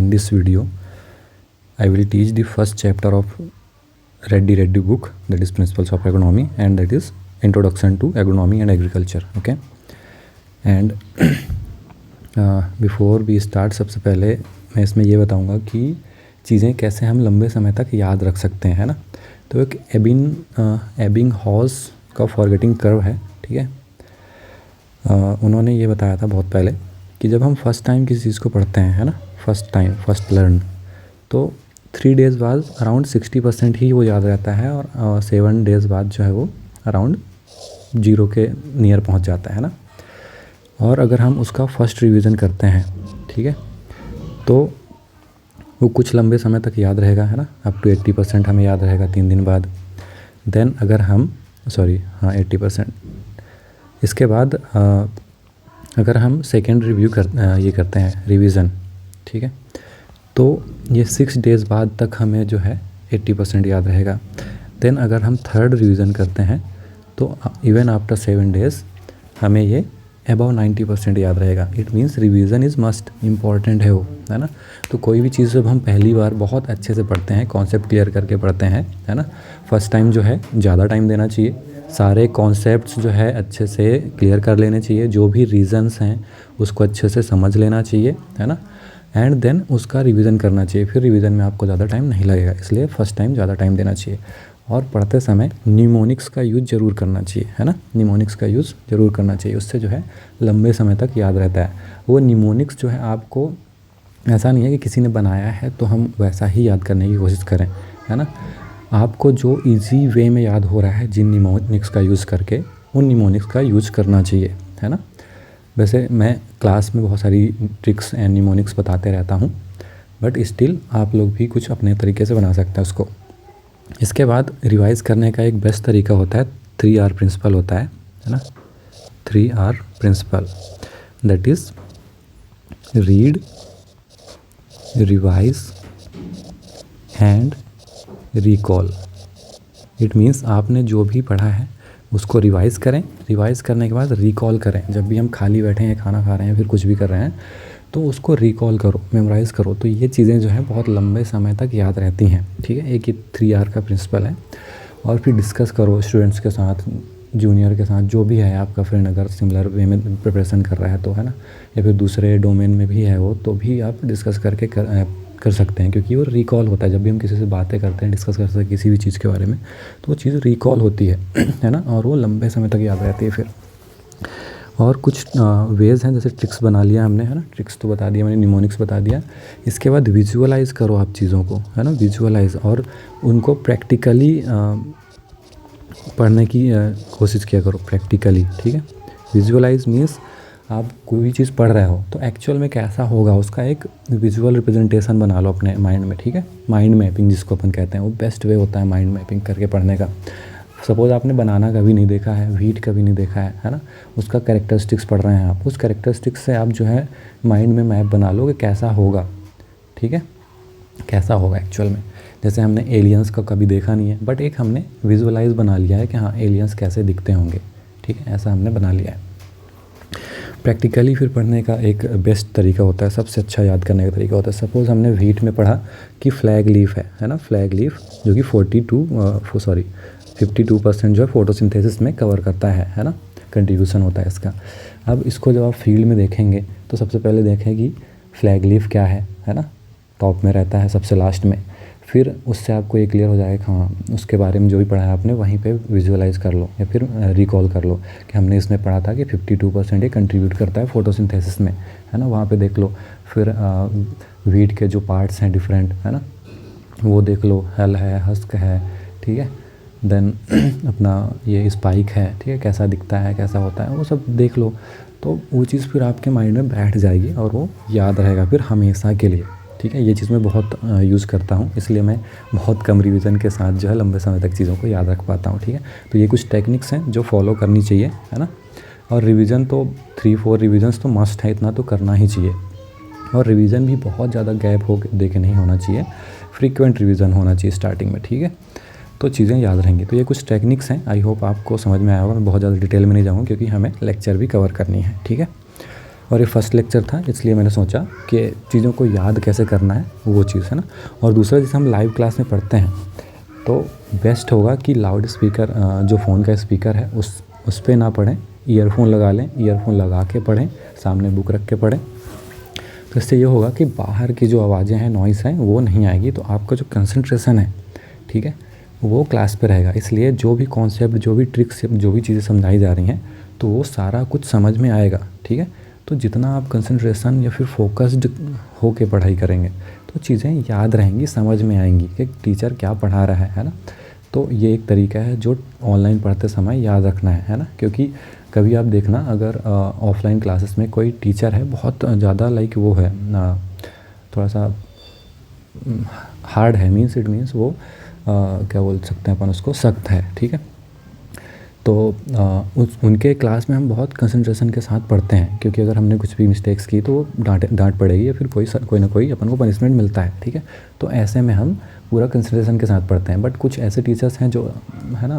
in this video I will teach the first chapter of Reddy book, that is Principles of Agronomy, and that is Introduction to Agronomy and Agriculture. Okay, and before we start, सबसे पहले मैं इसमें ये बताऊंगा कि चीज़ें कैसे हम लंबे समय तक याद रख सकते हैं ना। तो एक एबिंगहॉस का फॉरगेटिंग कर्व है, ठीक है। उन्होंने ये बताया था बहुत पहले कि जब हम फर्स्ट टाइम किसी चीज़ को पढ़ते हैं, है ना, फर्स्ट लर्न, तो 3 डेज़ बाद अराउंड 60% ही वो याद रहता है और 7 डेज़ बाद जो है वो अराउंड 0 के नियर पहुंच जाता है ना। और अगर हम उसका फर्स्ट रिवीजन करते हैं, ठीक है, तो वो कुछ लंबे समय तक याद रहेगा, है ना, अप टू 80% हमें याद रहेगा 3 दिन बाद। देन अगर हम 80%। इसके बाद अगर हम सेकेंड रिव्यू करते हैं रिवीजन, ठीक है, तो ये 6 डेज़ बाद तक हमें जो है 80% याद रहेगा। देन अगर हम थर्ड रिवीजन करते हैं तो इवन आफ्टर 7 डेज़ हमें ये अबाउ 90% याद रहेगा। It means revision is must important है वो, है ना। तो कोई भी चीज़ जब हम पहली बार बहुत अच्छे से पढ़ते हैं, कॉन्सेप्ट क्लियर करके पढ़ते हैं, है ना, फर्स्ट टाइम जो है ज़्यादा टाइम देना चाहिए, सारे कॉन्सेप्ट्स जो है अच्छे से क्लियर कर लेने चाहिए, जो भी रीज़न्स हैं उसको अच्छे से समझ लेना चाहिए, है ना, एंड देन उसका रिवीजन करना चाहिए। फिर रिवीजन में आपको ज़्यादा टाइम नहीं लगेगा, इसलिए फ़र्स्ट टाइम ज़्यादा टाइम देना चाहिए। और पढ़ते समय निमोनिक्स का यूज़ ज़रूर करना चाहिए, है ना, निमोनिक्स का यूज़ ज़रूर करना चाहिए, उससे जो है लंबे समय तक याद रहता है। वो निमोनिक्स जो है आपको ऐसा नहीं है कि किसी ने बनाया है तो हम वैसा ही याद करने की कोशिश करें, है ना। आपको जो ईजी वे में याद हो रहा है जिन निमोनिक्स का यूज़ करके, उन निमोनिक्स का यूज़ करना चाहिए, है ना। वैसे मैं क्लास में बहुत सारी ट्रिक्स एंड निमोनिक्स बताते रहता हूँ, बट स्टिल आप लोग भी कुछ अपने तरीके से बना सकते हैं उसको। इसके बाद रिवाइज़ करने का एक बेस्ट तरीका होता है 3R प्रिंसिपल होता है ना। 3R principle, that is read, revise and recall. It means आपने जो भी पढ़ा है उसको रिवाइज़ करें, रिवाइज़ करने के बाद रिकॉल करें। जब भी हम खाली बैठे हैं, खाना खा रहे हैं, फिर कुछ भी कर रहे हैं, तो उसको रिकॉल करो, मेमोराइज़ करो। तो ये चीज़ें जो है बहुत लंबे समय तक याद रहती हैं, ठीक है। एक ही 3R का प्रिंसिपल है। और फिर डिस्कस करो स्टूडेंट्स के साथ, जूनियर के साथ, जो भी है आपका फ्रेंड, अगर सिमिलर वे में प्रिपरेशन कर रहा है तो, है ना, या फिर दूसरे डोमेन में भी है वो, तो भी आप डिस्कस करके कर सकते हैं, क्योंकि वो रिकॉल होता है। जब भी हम किसी से बातें करते हैं, डिस्कस करते हैं किसी भी चीज़ के बारे में, तो वो चीज़ रिकॉल होती है ना, और वो लंबे समय तक याद रहती है फिर। और कुछ वेज़ हैं, जैसे ट्रिक्स बना लिया हमने, है ना, ट्रिक्स तो बता दिया मैंने, निमोनिक्स बता दिया। इसके बाद विजुअलाइज़ करो आप चीज़ों को, है ना, विजुअलाइज़, और उनको प्रैक्टिकली पढ़ने की कोशिश किया करो, प्रैक्टिकली, ठीक है। विजुअलाइज़ मीन्स आप कोई भी चीज़ पढ़ रहे हो तो एक्चुअल में कैसा होगा उसका एक विजुअल रिप्रेजेंटेशन बना लो अपने माइंड में, ठीक है। माइंड मैपिंग जिसको अपन कहते हैं, वो बेस्ट वे होता है माइंड मैपिंग करके पढ़ने का। सपोज़ आपने बनाना कभी नहीं देखा है, व्हीट कभी नहीं देखा है ना, उसका कैरेक्टरिस्टिक्स पढ़ रहे हैं आप, उस कैरेक्टरिस्टिक्स से आप जो है माइंड में मैप बना लो कि कैसा होगा, ठीक है, कैसा होगा एक्चुअल में। जैसे हमने एलियंस का कभी देखा नहीं है, बट एक हमने विजुअलाइज बना लिया है कि हाँ एलियंस कैसे दिखते होंगे, ठीक है, ऐसा हमने बना लिया है। प्रैक्टिकली फिर पढ़ने का एक बेस्ट तरीका होता है, सबसे अच्छा याद करने का तरीका होता है। सपोज़ हमने व्हीट में पढ़ा कि फ्लैग लीफ है ना, फ्लैग लीफ जो कि 52% जो है फोटोसिंथेसिस में कवर करता है ना, कंट्रीब्यूशन होता है इसका। अब इसको जब आप फील्ड में देखेंगे तो सबसे पहले देखें कि फ्लैग लीफ क्या है ना, टॉप में रहता है सबसे लास्ट में। फिर उससे आपको ये क्लियर हो जाएगा, हाँ उसके बारे में जो भी पढ़ा है आपने वहीं पे विजुअलाइज कर लो या फिर रिकॉल कर लो कि हमने इसमें पढ़ा था कि 52% ये कंट्रीब्यूट करता है फोटोसिंथेसिस में, है ना, वहाँ पे देख लो। फिर वीट के जो पार्ट्स हैं डिफरेंट, है ना, वो देख लो, हल है, हस्क है, ठीक है, देन अपना ये स्पाइक है, ठीक है, कैसा दिखता है, कैसा होता है, वो सब देख लो। तो वो चीज़ फिर आपके माइंड में बैठ जाएगी और वो याद रहेगा फिर हमेशा के लिए, ठीक है। ये चीज़ मैं बहुत यूज़ करता हूँ, इसलिए मैं बहुत कम रिवीजन के साथ जो है लंबे समय तक चीज़ों को याद रख पाता हूँ, ठीक है। तो ये कुछ टेक्निक्स हैं जो फॉलो करनी चाहिए, है ना। और रिवीजन तो 3-4 रिवीजन्स तो मस्ट है, इतना तो करना ही चाहिए। और रिवीजन भी बहुत ज़्यादा गैप हो दे के नहीं होना चाहिए, फ्रीक्वेंट रिवीजन होना चाहिए स्टार्टिंग में, ठीक है, तो चीज़ें याद रहेंगी। तो ये कुछ टेक्निक्स हैं, आई होप आपको समझ में आया होगा। मैं बहुत ज़्यादा डिटेल में नहीं जाऊँगा क्योंकि हमें लेक्चर भी कवर करनी है, ठीक है। और ये फर्स्ट लेक्चर था, इसलिए मैंने सोचा कि चीज़ों को याद कैसे करना है वो चीज़, है ना। और दूसरा, जैसे हम लाइव क्लास में पढ़ते हैं तो बेस्ट होगा कि लाउड स्पीकर, जो फ़ोन का स्पीकर है उस पे ना पढ़ें, ईयरफोन लगा लें, ईयरफोन लगा के पढ़ें, सामने बुक रख के पढ़ें। तो इससे ये होगा कि बाहर की जो आवाज़ें हैं, नॉइज़ हैं, वो नहीं आएगी, तो आपका जो कंसंट्रेशन है, ठीक है, वो क्लास पे रहेगा। इसलिए जो भी कॉन्सेप्ट, जो भी ट्रिक्स, जो भी चीज़ें समझाई जा रही हैं, तो वो सारा कुछ समझ में आएगा, ठीक है। तो जितना आप कंसंट्रेशन या फिर फोकस्ड हो के पढ़ाई करेंगे तो चीज़ें याद रहेंगी, समझ में आएंगी कि टीचर क्या पढ़ा रहा है ना। तो ये एक तरीका है जो ऑनलाइन पढ़ते समय याद रखना है ना। क्योंकि कभी आप देखना, अगर ऑफलाइन क्लासेस में कोई टीचर है बहुत ज़्यादा लाइक वो है थोड़ा सा हार्ड है, इट मीन्स वो क्या बोल सकते हैं अपन उसको, सख्त है, ठीक है। तो उनके क्लास में हम बहुत कंसंट्रेशन के साथ पढ़ते हैं, क्योंकि अगर हमने कुछ भी मिस्टेक्स की तो वो डांट पड़ेगी या फिर कोई ना कोई अपन को पनिशमेंट मिलता है, ठीक है। तो ऐसे में हम पूरा कंसंट्रेशन के साथ पढ़ते हैं। बट कुछ ऐसे टीचर्स हैं जो, है ना,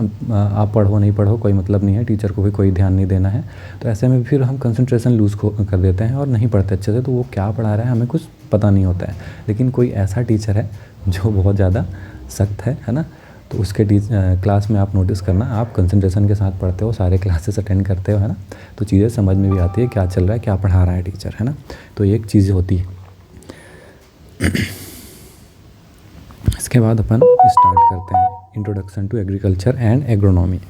आप पढ़ो नहीं पढ़ो कोई मतलब नहीं है, टीचर को भी कोई ध्यान नहीं देना है, तो ऐसे में फिर हम कंसंट्रेशन लूज़ कर देते हैं और नहीं पढ़ते अच्छे से, तो वो क्या पढ़ा रहा है हमें कुछ पता नहीं होता है। लेकिन कोई ऐसा टीचर है जो बहुत ज़्यादा सख्त है ना, तो उसके क्लास में आप नोटिस करना, आप कंसंट्रेशन के साथ पढ़ते हो, सारे क्लासेस अटेंड करते हो, है ना, तो चीज़ें समझ में भी आती है क्या चल रहा है, क्या पढ़ा रहा है टीचर, है ना। तो ये एक चीज़ होती है। इसके बाद अपन स्टार्ट करते हैं introduction to agriculture and agronomy.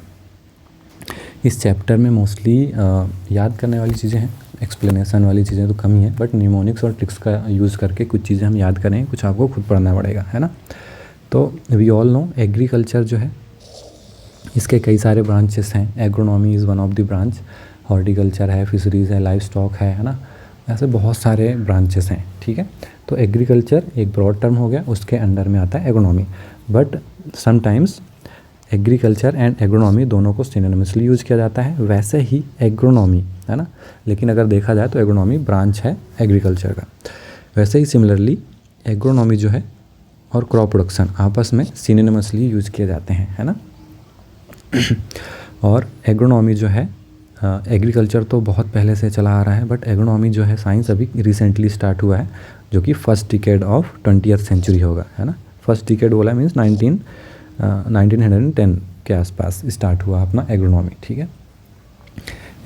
इस चैप्टर में मोस्टली याद करने वाली चीज़ें हैं, एक्सप्लेनेशन वाली चीज़ें तो कम ही है, बट न्यूमोनिक्स और ट्रिक्स का यूज़ करके कुछ चीज़ें हम याद करें, कुछ आपको खुद पढ़ना पड़ेगा, है ना। तो वी ऑल नो एग्रीकल्चर जो है, इसके कई सारे ब्रांचेस हैं। Agronomy is one of the branch, horticulture है, फिशरीज़ है, लाइव स्टॉक है ना, ऐसे बहुत सारे ब्रांचेस हैं, ठीक है। तो एग्रीकल्चर एक ब्रॉड टर्म हो गया, उसके अंडर में आता है agronomy. But sometimes agriculture and agronomy दोनों को सिनोनिमसली यूज़ किया जाता है, वैसे ही एग्रोनॉमी, है ना। लेकिन अगर देखा जाए तो एग्रोनॉमी ब्रांच है एग्रीकल्चर का। वैसे ही सिमिलरली एग्रोनॉमी जो है और क्रॉप प्रोडक्शन आपस में सिनोनिमसली यूज़ किए जाते हैं, है ना। और एग्रोनॉमी जो है, एग्रीकल्चर तो बहुत पहले से चला आ रहा है, बट एग्रोनॉमी जो है साइंस अभी रिसेंटली स्टार्ट हुआ है, जो कि first decade of 20th century होगा, है ना। फर्स्ट डिकेड बोला मीन्स 1910 के आसपास स्टार्ट हुआ अपना एग्रोनॉमी, ठीक है।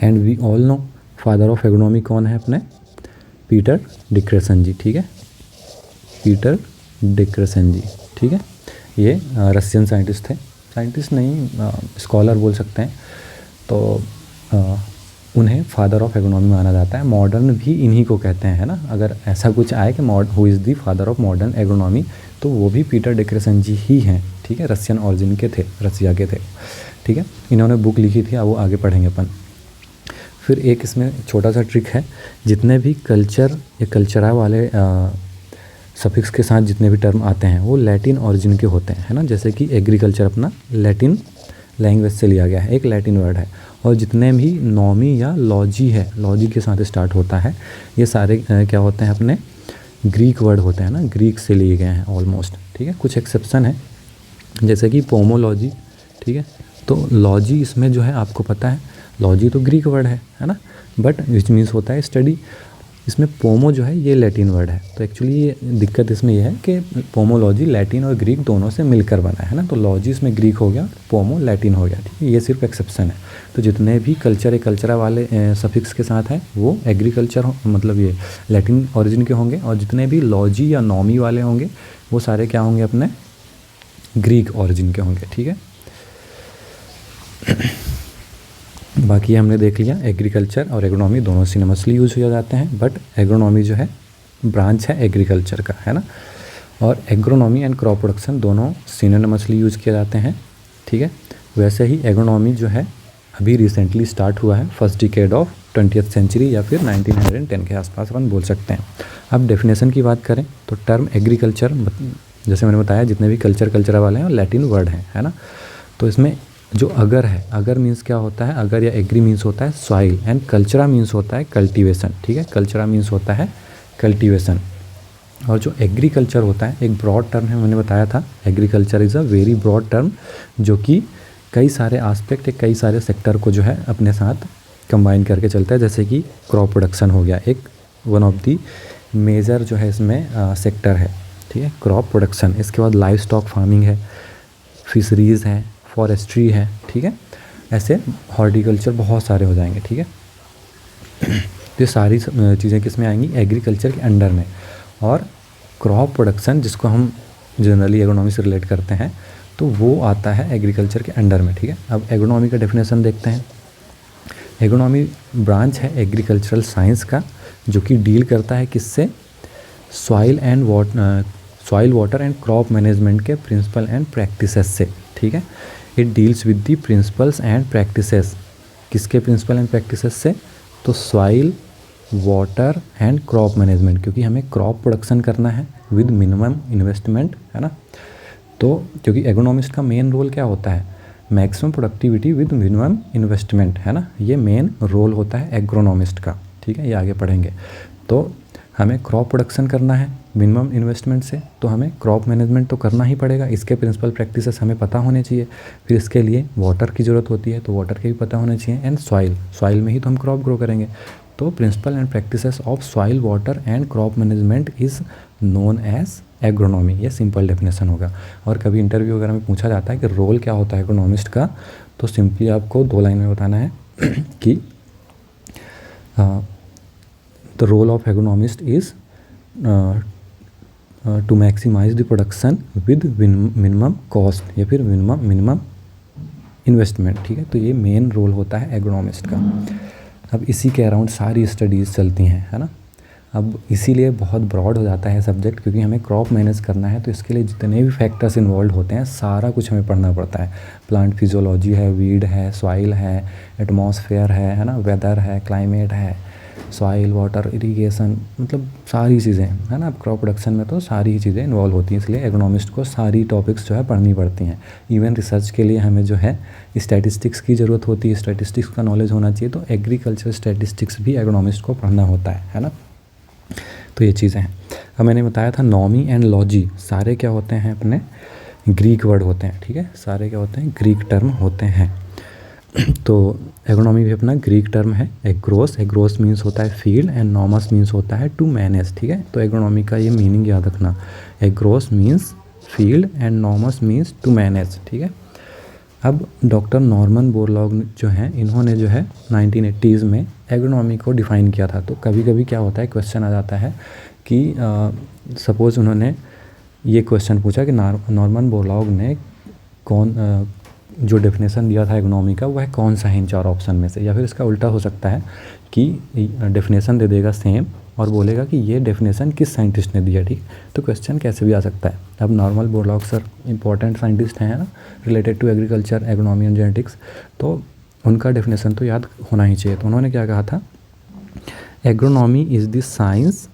And we all know father of agronomy कौन है अपने, पीटर डिक्रेसन जी, ठीक है, पीटर डिक्रेसन जी, ठीक है। ये रशियन साइंटिस्ट थे, साइंटिस्ट नहीं स्कॉलर बोल सकते हैं। तो उन्हें फादर ऑफ एग्रोनॉमी माना जाता है। मॉडर्न भी इन्हीं को कहते हैं, है ना। अगर ऐसा कुछ आए कि who is the father of modern agronomy, तो वो भी पीटर डिक्रेसन जी ही हैं, ठीक है। रशियन ऑरिजिन के थे, रसिया के थे, ठीक है। इन्होंने बुक लिखी थी, वो आगे पढ़ेंगे अपन। फिर एक इसमें छोटा सा ट्रिक है, जितने भी कल्चर या कल्चरा वाले सफिक्स के साथ जितने भी टर्म आते हैं वो लैटिन ऑरिजिन के होते हैं, है ना। जैसे कि एग्रीकल्चर अपना लैटिन लैंग्वेज से लिया गया है, एक लैटिन वर्ड है। और जितने भी नॉमी या लॉजी है, लॉजी के साथ स्टार्ट होता है, ये सारे क्या होते हैं, अपने ग्रीक वर्ड होते हैं ना, ग्रीक से लिए गए हैं ऑलमोस्ट, ठीक है। कुछ एक्सेप्शन है, जैसे कि पोमोलॉजी, ठीक है। तो लॉजी इसमें जो है आपको पता है, लॉजी तो ग्रीक वर्ड है ना, बट विच मीन्स होता है स्टडी। इसमें पोमो जो है ये लैटिन वर्ड है। तो एक्चुअली ये दिक्कत इसमें ये है कि पोमोलॉजी लैटिन और ग्रीक दोनों से मिलकर बना है ना। तो लॉजी इसमें ग्रीक हो गया, पोमो लैटिन हो गया, ठीक है। ये सिर्फ एक्सेप्शन है। तो जितने भी कल्चरा वाले सफिक्स के साथ हैं वो एग्रीकल्चर मतलब ये लैटिन ओरिजिन के होंगे, और जितने भी लॉजी या नॉमी वाले होंगे वो सारे क्या होंगे, अपने ग्रीक ओरिजिन के होंगे, ठीक है। बाकी हमने देख लिया एग्रीकल्चर और एग्रोनॉमी दोनों सिनोनिमसली यूज हो जाते हैं, बट एग्रोनॉमी जो है ब्रांच है एग्रीकल्चर का, है ना। और एग्रोनॉमी एंड क्रॉप प्रोडक्शन दोनों सिनोनिमसली यूज किए जाते हैं, ठीक है। वैसे ही एग्रोनॉमी जो है अभी रिसेंटली स्टार्ट हुआ है, first decade of 20th century या फिर 1910 के आसपास अपन बोल सकते हैं। अब डेफिनेशन की बात करें तो टर्म एग्रीकल्चर, जैसे मैंने बताया जितने भी कल्चरा वाले हैं लैटिन वर्ड हैं, है ना। तो इसमें जो अगर है, अगर मीन्स क्या होता है, अगर या एग्री मीन्स होता है सॉइल, एंड कल्चरा मीन्स होता है कल्टीवेशन, ठीक है। कल्चरा मीन्स होता है कल्टीवेशन। और जो एग्रीकल्चर होता है एक ब्रॉड टर्म है, मैंने बताया था agriculture is a very broad term, जो कि कई सारे आस्पेक्ट, कई सारे सेक्टर को जो है अपने साथ कंबाइन करके चलता है, जैसे कि क्रॉप प्रोडक्शन हो गया एक वन ऑफ दी मेजर जो है इसमें सेक्टर है, ठीक है, क्रॉप प्रोडक्शन। इसके बाद लाइव स्टॉक फार्मिंग है, फिशरीज़ है, फॉरेस्ट्री है, ठीक है, ऐसे हॉर्टिकल्चर बहुत सारे हो जाएंगे, ठीक है। तो ये सारी चीज़ें किस में आएंगी, एग्रीकल्चर के अंडर में। और क्रॉप प्रोडक्शन जिसको हम जनरली एग्रोनॉमी से रिलेट करते हैं, तो वो आता है एग्रीकल्चर के अंडर में, ठीक है। अब एग्रोनॉमी का डेफिनेशन देखते हैं। एग्रोनॉमी ब्रांच है एग्रीकल्चरल साइंस का, जो कि डील करता है किससे, soil water and crop management के प्रिंसिपल एंड प्रैक्टिसेस से, ठीक है। It deals with the principles and practices, किसके प्रिंसिपल एंड प्रैक्टिसेस से, तो soil water and crop management, क्योंकि हमें क्रॉप प्रोडक्शन करना है विद मिनिमम इन्वेस्टमेंट, है ना। तो क्योंकि एग्रोनॉमिस्ट का मेन रोल क्या होता है, maximum productivity with minimum investment, है ना, ये मेन रोल होता है एग्रोनॉमिस्ट का, ठीक है, ये आगे पढ़ेंगे। तो हमें क्रॉप प्रोडक्शन करना है मिनिमम इन्वेस्टमेंट से, तो हमें क्रॉप मैनेजमेंट तो करना ही पड़ेगा, इसके प्रिंसिपल प्रैक्टिसेस हमें पता होने चाहिए। फिर इसके लिए वाटर की ज़रूरत होती है, तो वाटर के भी पता होने चाहिए, एंड सॉइल में ही तो हम क्रॉप ग्रो करेंगे। तो principle and practices of soil water and crop management is known as agronomy, ये सिंपल डेफिनेशन होगा। और कभी इंटरव्यू वगैरह में पूछा जाता है कि रोल क्या होता है एग्रोनॉमिस्ट का, तो सिंपली आपको 2 लाइन में बताना है कि the role of agronomist is to maximise the production with minimum cost, या फिर मिनिमम इन्वेस्टमेंट, ठीक है। तो ये मेन रोल होता है एग्रोनॉमिस्ट का। अब इसी के अराउंड सारी स्टडीज़ चलती हैं, है ना। अब इसीलिए बहुत ब्रॉड हो जाता है सब्जेक्ट, क्योंकि हमें क्रॉप मैनेज करना है, तो इसके लिए जितने भी फैक्टर्स इन्वॉल्व होते हैं सारा कुछ हमें पढ़ना पड़ता है। प्लांट फिजियोलॉजी है, वीड है, सॉइल है, एटमॉस्फेयर है ना, वेदर है, क्लाइमेट है, सॉइल वाटर इरिगेशन, मतलब सारी चीज़ें, है ना। क्रॉप प्रोडक्शन में तो सारी चीज़ें इन्वॉल्व होती हैं, इसलिए एग्रोनॉमिस्ट को सारी टॉपिक्स जो है पढ़नी पड़ती हैं। इवन रिसर्च के लिए हमें जो है स्टैटिस्टिक्स की ज़रूरत होती है, स्टैटिस्टिक्स का नॉलेज होना चाहिए, तो एग्रीकल्चर स्टैटिस्टिक्स भी एग्रोनॉमिस्ट को पढ़ना होता है ना। तो ये चीज़ें हैं। अब मैंने बताया था नॉमी एंड लॉजी सारे क्या होते हैं, अपने ग्रीक वर्ड होते हैं, ठीक है, सारे क्या होते हैं, ग्रीक टर्म होते हैं। तो एग्रोनॉमी भी अपना ग्रीक टर्म है। एग्रोस मीन्स होता है फील्ड, एंड नॉमस मीन्स होता है टू मैनेज, ठीक है। तो एग्रोनॉमी का ये मीनिंग याद रखना, agros means field and nomos means to manage, ठीक है। अब डॉक्टर नॉर्मन बोरलॉग जो हैं, इन्होंने जो है 1980s में एग्रोनॉमी को डिफ़ाइन किया था। तो कभी कभी क्या होता है, क्वेश्चन आ जाता है कि सपोज़ उन्होंने ये क्वेश्चन पूछा कि नॉर्मन बोरलॉग ने जो डेफिनेशन दिया था एग्रोनॉमी का, वह कौन सा है इन 4 ऑप्शन में से। या फिर इसका उल्टा हो सकता है कि डेफिनेशन दे देगा सेम और बोलेगा कि ये डेफिनेशन किस साइंटिस्ट ने दिया, ठीक। तो क्वेश्चन कैसे भी आ सकता है। अब Norman Borlaug sir important scientist हैं ना, related to agriculture, agronomy and genetics, तो उनका डेफिनेशन तो याद होना ही चाहिए। तो उन्होंने क्या कहा था, agronomy is the science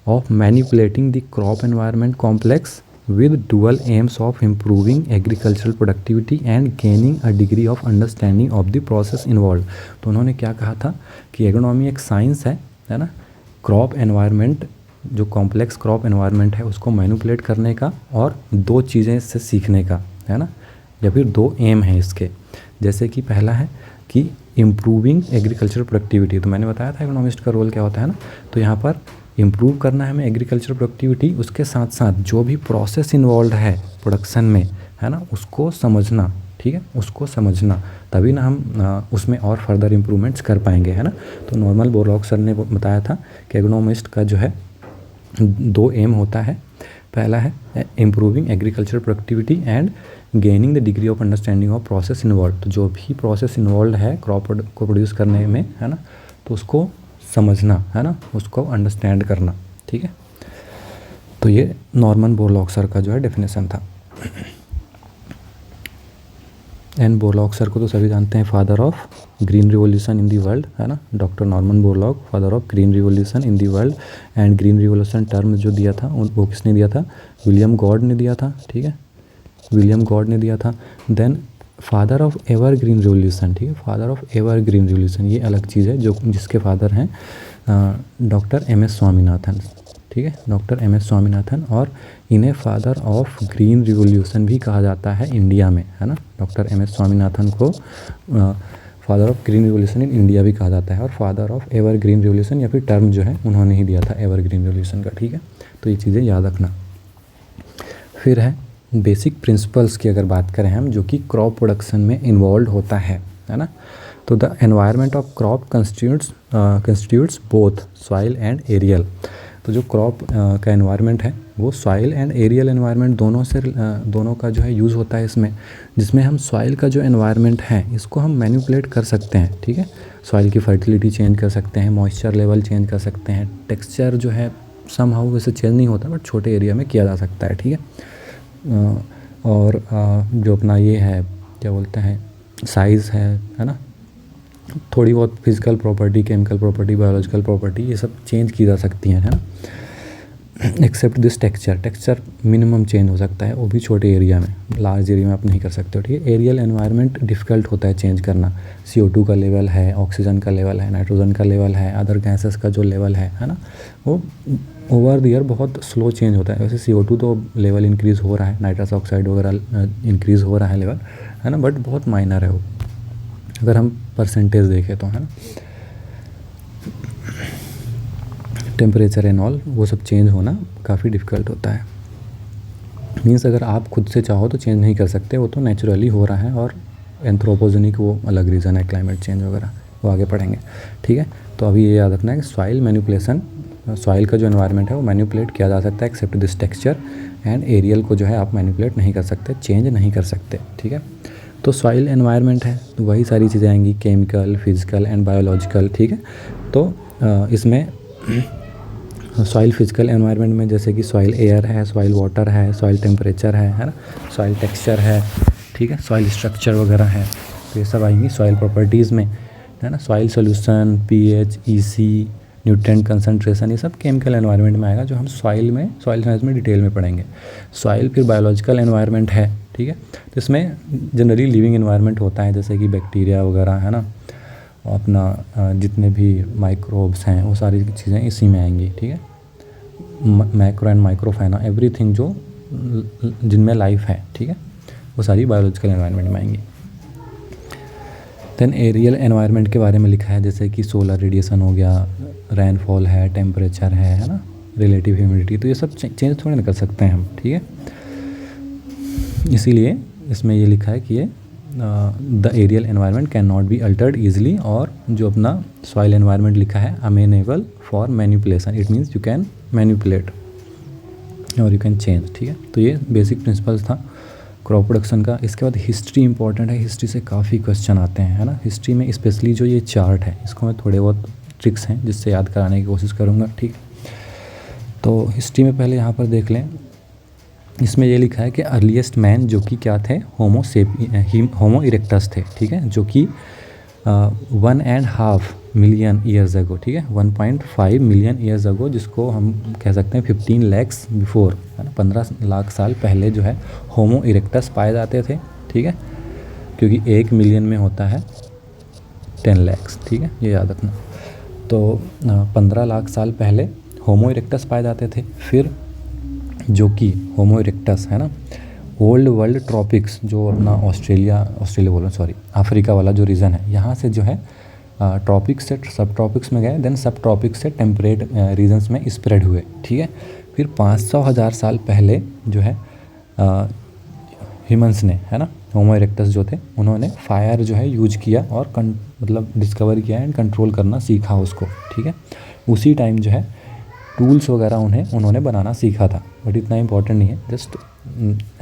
of manipulating the crop environment complex with dual aims of improving agricultural productivity and gaining a degree of understanding of the process involved। तो उन्होंने क्या कहा था कि एग्रोनॉमी एक साइंस है ना, क्रॉप एनवायरनमेंट, जो कॉम्प्लेक्स क्रॉप एनवायरनमेंट है उसको मैनिपुलेट करने का, और 2 चीज़ें इससे सीखने का, है ना, या फिर 2 एम है इसके। जैसे कि पहला है कि इम्प्रूविंग एग्रीकल्चर प्रोडक्टिविटी, तो मैंने बताया था एग्रोनॉमिस्ट का रोल क्या होता है ना। तो यहाँ पर इम्प्रूव करना है हमें एग्रीकल्चर प्रोडक्टिविटी, उसके साथ साथ जो भी प्रोसेस इन्वॉल्व है प्रोडक्शन में, है ना, उसको समझना, ठीक है, उसको समझना, तभी ना हम उसमें और फर्दर इम्प्रूवमेंट्स कर पाएंगे, है ना। तो नॉर्मन बोरलॉग सर ने बताया था कि एग्रोनॉमिस्ट का जो है 2 एम होता है। पहला है improving agriculture productivity and gaining the degree of understanding of process involve. तो जो भी प्रोसेस इन्वॉल्व है क्रॉप को प्रोड्यूस करने में, है ना, तो उसको समझना, है ना, उसको अंडरस्टैंड करना, ठीक है। तो ये नॉर्मन बोरलॉग सर का जो है डेफिनेशन था। एंड बोरलॉग सर को तो सभी जानते हैं, father of green revolution in the world, है ना, doctor Norman Borlaug, father of green revolution in the world. And green revolution term जो दिया था वो किसने दिया था, विलियम गॉड ने दिया था, ठीक है, विलियम गॉड ने दिया था। Then father of evergreen revolution, ठीक है, father of evergreen revolution ये अलग चीज़ है, जो जिसके फादर हैं डॉक्टर एम एस स्वामीनाथन, ठीक है, डॉक्टर एम एस स्वामीनाथन। और इन्हें फादर ऑफ ग्रीन रिवॉल्यूशन भी कहा जाता है इंडिया में, है ना। डॉक्टर एम एस स्वामीनाथन को father of green revolution in India भी कहा जाता है, और father of ever green revolution, या फिर टर्म जो है उन्होंने ही दिया था एवर ग्रीन रिवोल्यूशन का, ठीक है। तो ये चीज़ें याद रखना। फिर है बेसिक प्रिंसिपल्स की अगर बात करें हम, जो कि क्रॉप प्रोडक्शन में इन्वॉल्व होता है ना। तो the environment of crop constitutes both soil and aerial. तो जो क्रॉप का एनवायरनमेंट है वो सॉइल एंड एरियल एनवायरनमेंट दोनों का जो है यूज़ होता है इसमें, जिसमें हम सॉइल का जो एनवायरनमेंट है इसको हम मैनिपुलेट कर सकते हैं, ठीक है। सॉइल की फर्टिलिटी चेंज कर सकते हैं, मॉइस्चर लेवल चेंज कर सकते हैं, टेक्सचर जो है समहाउ वैसे चेंज नहीं होता बट छोटे एरिया में किया जा सकता है, ठीक है। और जो अपना ये है क्या बोलते हैं साइज़ है ना, थोड़ी बहुत physical property, chemical property, biological property, ये सब चेंज की जा सकती हैं, है ना। Except this texture minimum change हो सकता है, वो भी छोटे एरिया में, लार्ज एरिया में आप नहीं कर सकते हो, ठीक है। एरियल एनवायरनमेंट डिफ़िकल्ट होता है चेंज करना। CO2 का लेवल है, ऑक्सीजन का लेवल है, नाइट्रोजन का लेवल है, अदर गैसेस का जो लेवल है ना, वो ओवर द ईयर बहुत स्लो चेंज होता है। वैसे CO2 तो लेवल इंक्रीज़ हो रहा है, नाइट्रस ऑक्साइड वगैरह इंक्रीज़ हो रहा है लेवल, है ना, बट बहुत माइनर है वो, अगर हम परसेंटेज देखें तो, है ना। टेम्परेचर एंड ऑल वो सब चेंज होना काफ़ी डिफ़िकल्ट होता है। मीन्स अगर आप खुद से चाहो तो चेंज नहीं कर सकते, वो तो नेचुरली हो रहा है, और एंथ्रोपोजेनिक वो अलग रीज़न है, क्लाइमेट चेंज वगैरह वो आगे पढ़ेंगे, ठीक है। तो अभी ये याद रखना है कि सॉइल मैनिपुलेशन, सॉइल का जो एनवायरनमेंट है वो मैनिपुलेट किया जा सकता है except this texture, and aerial को जो है आप मैनिपुलेट नहीं कर सकते, चेंज नहीं कर सकते, ठीक है। तो सॉइल एनवायरनमेंट है तो वही सारी चीज़ें आएंगी, केमिकल, फिजिकल एंड बायोलॉजिकल, ठीक है। तो इसमें सॉइल फिजिकल एनवायरनमेंट में जैसे कि सॉइल एयर है, सॉइल वाटर है, सॉइल टेम्परेचर है ना, सॉइल टेक्सचर है, ठीक है, सॉइल स्ट्रक्चर वगैरह है, तो ये सब आएंगी सॉइल प्रॉपर्टीज़ में, है ना। Soil solution, pH, EC, nutrient concentration, ये सब केमिकल एनवायरनमेंट में आएगा, जो हम सॉइल साइंस में डिटेल में पढ़ेंगे। सॉइल फिर बायोलॉजिकल एनवायरनमेंट है, ठीक है। तो इसमें जनरली लिविंग एनवायरनमेंट होता है, जैसे कि बैक्टीरिया वगैरह, है ना, अपना जितने भी माइक्रोब्स हैं वो सारी चीज़ें इसी में आएंगी, ठीक है। मैक्रो एंड माइक्रोफाइना, एवरीथिंग जो जिनमें लाइफ है, ठीक है, वो सारी बायोलॉजिकल एनवायरनमेंट में आएंगी। देन एरियल एनवायरनमेंट के बारे में लिखा है, जैसे कि सोलर रेडिएशन हो गया, रेनफॉल है, टेम्परेचर है ना, रिलेटिव ह्यूमिडिटी, तो ये सब चेंज थोड़ी ना कर सकते हैं हम, ठीक है। इसीलिए इसमें ये लिखा है कि ये the aerial environment can not be altered easily, और जो अपना सॉइल एनवायरनमेंट लिखा है amenable for manipulation, it means you can manipulate और यू कैन चेंज, ठीक है। तो ये बेसिक प्रिंसिपल्स था क्रॉप प्रोडक्शन का। इसके बाद हिस्ट्री इंपॉर्टेंट है, हिस्ट्री से काफ़ी क्वेश्चन आते हैं, है ना। हिस्ट्री में स्पेशली जो ये चार्ट है इसको मैं थोड़े बहुत ट्रिक्स हैं जिससे याद कराने की कोशिश करूँगा, ठीक। तो हिस्ट्री में पहले यहाँ पर देख लें, इसमें ये लिखा है कि अर्लीस्ट मैन जो कि क्या थे, होमो इरेक्टस थे, ठीक है, जो कि 1.5 मिलियन ईयर्स अगो, ठीक है, 1.5 मिलियन ईयर्स अगो, जिसको हम कह सकते हैं 15 लैक्स बिफोर, है ना, 15 लाख साल पहले जो है होमो इरेक्टस पाए जाते थे, ठीक है, क्योंकि 1 मिलियन में होता है 10 लैक्स, ठीक है, ये याद रखना। तो 15 लाख साल पहले होमो इरेक्टस पाए जाते थे। फिर जो कि होमो इरेक्टस है ना, ओल्ड वर्ल्ड ट्रॉपिक्स, जो अपना ऑस्ट्रेलिया बोल रहा हूँ, सॉरी, अफ्रीका वाला जो रीजन है, यहाँ से जो है ट्रॉपिक्स से सब ट्रॉपिक्स में गए, देन सब ट्रॉपिक्स से टेम्परेट रीजन्स में स्प्रेड हुए, ठीक है। फिर 500,000 साल पहले जो है ह्यूमंस ने, है ना, होमो इरेक्टस जो थे, उन्होंने फायर जो है यूज किया और मतलब डिस्कवर किया एंड कंट्रोल करना सीखा उसको, ठीक है। उसी टाइम जो है टूल्स वगैरह उन्होंने बनाना सीखा था, बट इतना इंपॉर्टेंट नहीं है, जस्ट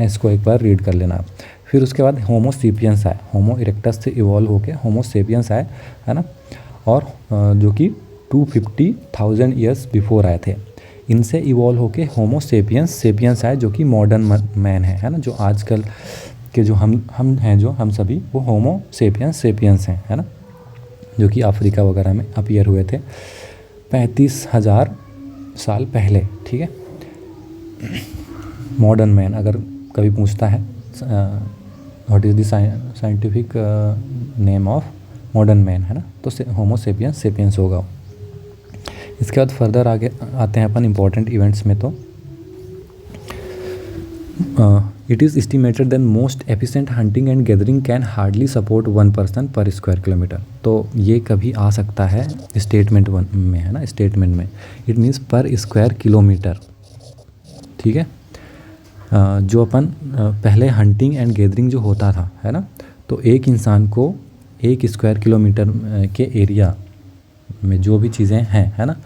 इसको एक बार रीड कर लेना आप। फिर उसके बाद होमो सेपियंस आए, होमो इरेक्टस से इवॉल्व होके होमो सेपियंस आए, है ना, और जो कि 250,000 ईयर्स बिफोर आए थे। इनसे इवॉल्व होके होमो सेपियंस आए, जो कि मॉडर्न मैन है ना, जो आजकल के जो हम हैं, जो हम सभी, वो होमो सेपियंस हैं, है ना, जो कि अफ्रीका वगैरह में अपीयर हुए थे 35,000 साल पहले, ठीक है। मॉडर्न मैन अगर कभी पूछता है what is the scientific name of modern man, है ना, तो होमो सेपियंस होगा। इसके बाद फर्दर आगे आते हैं अपन इम्पोर्टेंट इवेंट्स में। तो it is estimated than most efficient hunting and gathering can hardly support 1 person per square kilometre. तो ये कभी आ सकता है स्टेटमेंट वन में, है ना, स्टेटमेंट में इट मीन्स पर स्क्वायर किलोमीटर, ठीक है। जो अपन पहले हंटिंग एंड गैदरिंग जो होता था, है ना, तो एक इंसान को 1 स्क्वायर किलोमीटर के एरिया में जो भी चीज़ें हैं, है ना,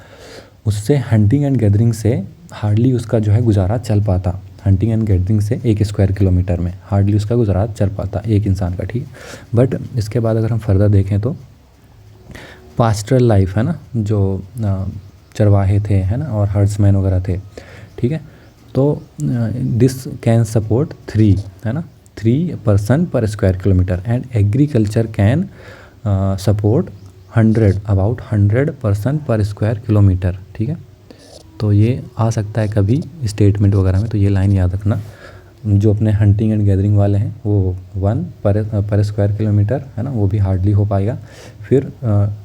उससे हंटिंग एंड गैदरिंग से हार्डली उसका जो है गुजारा चल पाता। हंटिंग एंड गैदरिंग से 1 स्क्वायर किलोमीटर में हार्डली उसका गुजारा चल पाता एक इंसान का, ठीक है। बट इसके बाद अगर हम फर्दर देखें तो पास्टरल लाइफ, है ना, जो चरवाहे थे, है ना, और हर्ड्समैन वगैरह थे, ठीक है, तो दिस कैन सपोर्ट 3, है ना, 3 person per square kilometre and agriculture can support 100 about 100 person per square kilometre, ठीक है। तो ये आ सकता है कभी स्टेटमेंट वगैरह में, तो ये लाइन याद रखना। जो अपने हंटिंग एंड गैदरिंग वाले हैं वो 1 पर स्क्वायर किलोमीटर, है ना, वो भी हार्डली हो पाएगा। फिर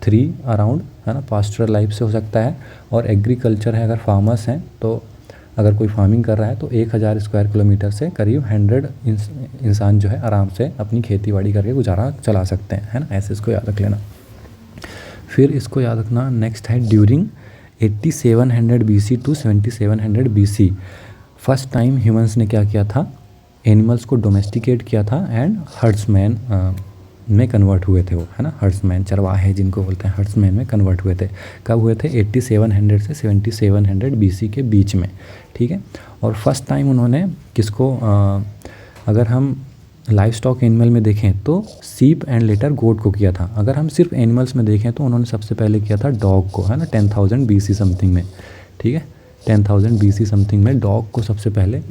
3 अराउंड, है ना, पास्टरल लाइफ से हो सकता है। और एग्रीकल्चर है, अगर फार्मर्स हैं तो अगर कोई फार्मिंग कर रहा है तो 1000 स्क्वायर किलोमीटर से करीब 100 इंसान जो है आराम से अपनी खेती बाड़ी करके गुजारा चला सकते हैं, है ना, ऐसे इसको याद रख लेना। फिर इसको याद रखना, नेक्स्ट है during 8700 BC to 7700 BC first time humans ने क्या किया था, एनिमल्स को डोमेस्टिकेट किया था एंड हर्ड्समैन में कन्वर्ट हुए थे वो, है ना, हर्ड्समैन, चरवाहे जिनको बोलते हैं, हर्ड्समैन में कन्वर्ट हुए थे। कब हुए थे? 8700 से 7700 BC के बीच में, ठीक है। और फर्स्ट टाइम उन्होंने किसको, अगर हम लाइफ स्टॉक एनिमल में देखें तो सीप एंड लेटर गोट को किया था। अगर हम सिर्फ एनिमल्स में देखें तो उन्होंने सबसे पहले किया था डॉग को, है ना, 10,000 BC समथिंग में, ठीक है, 10,000 BC समथिंग में डॉग को सबसे पहले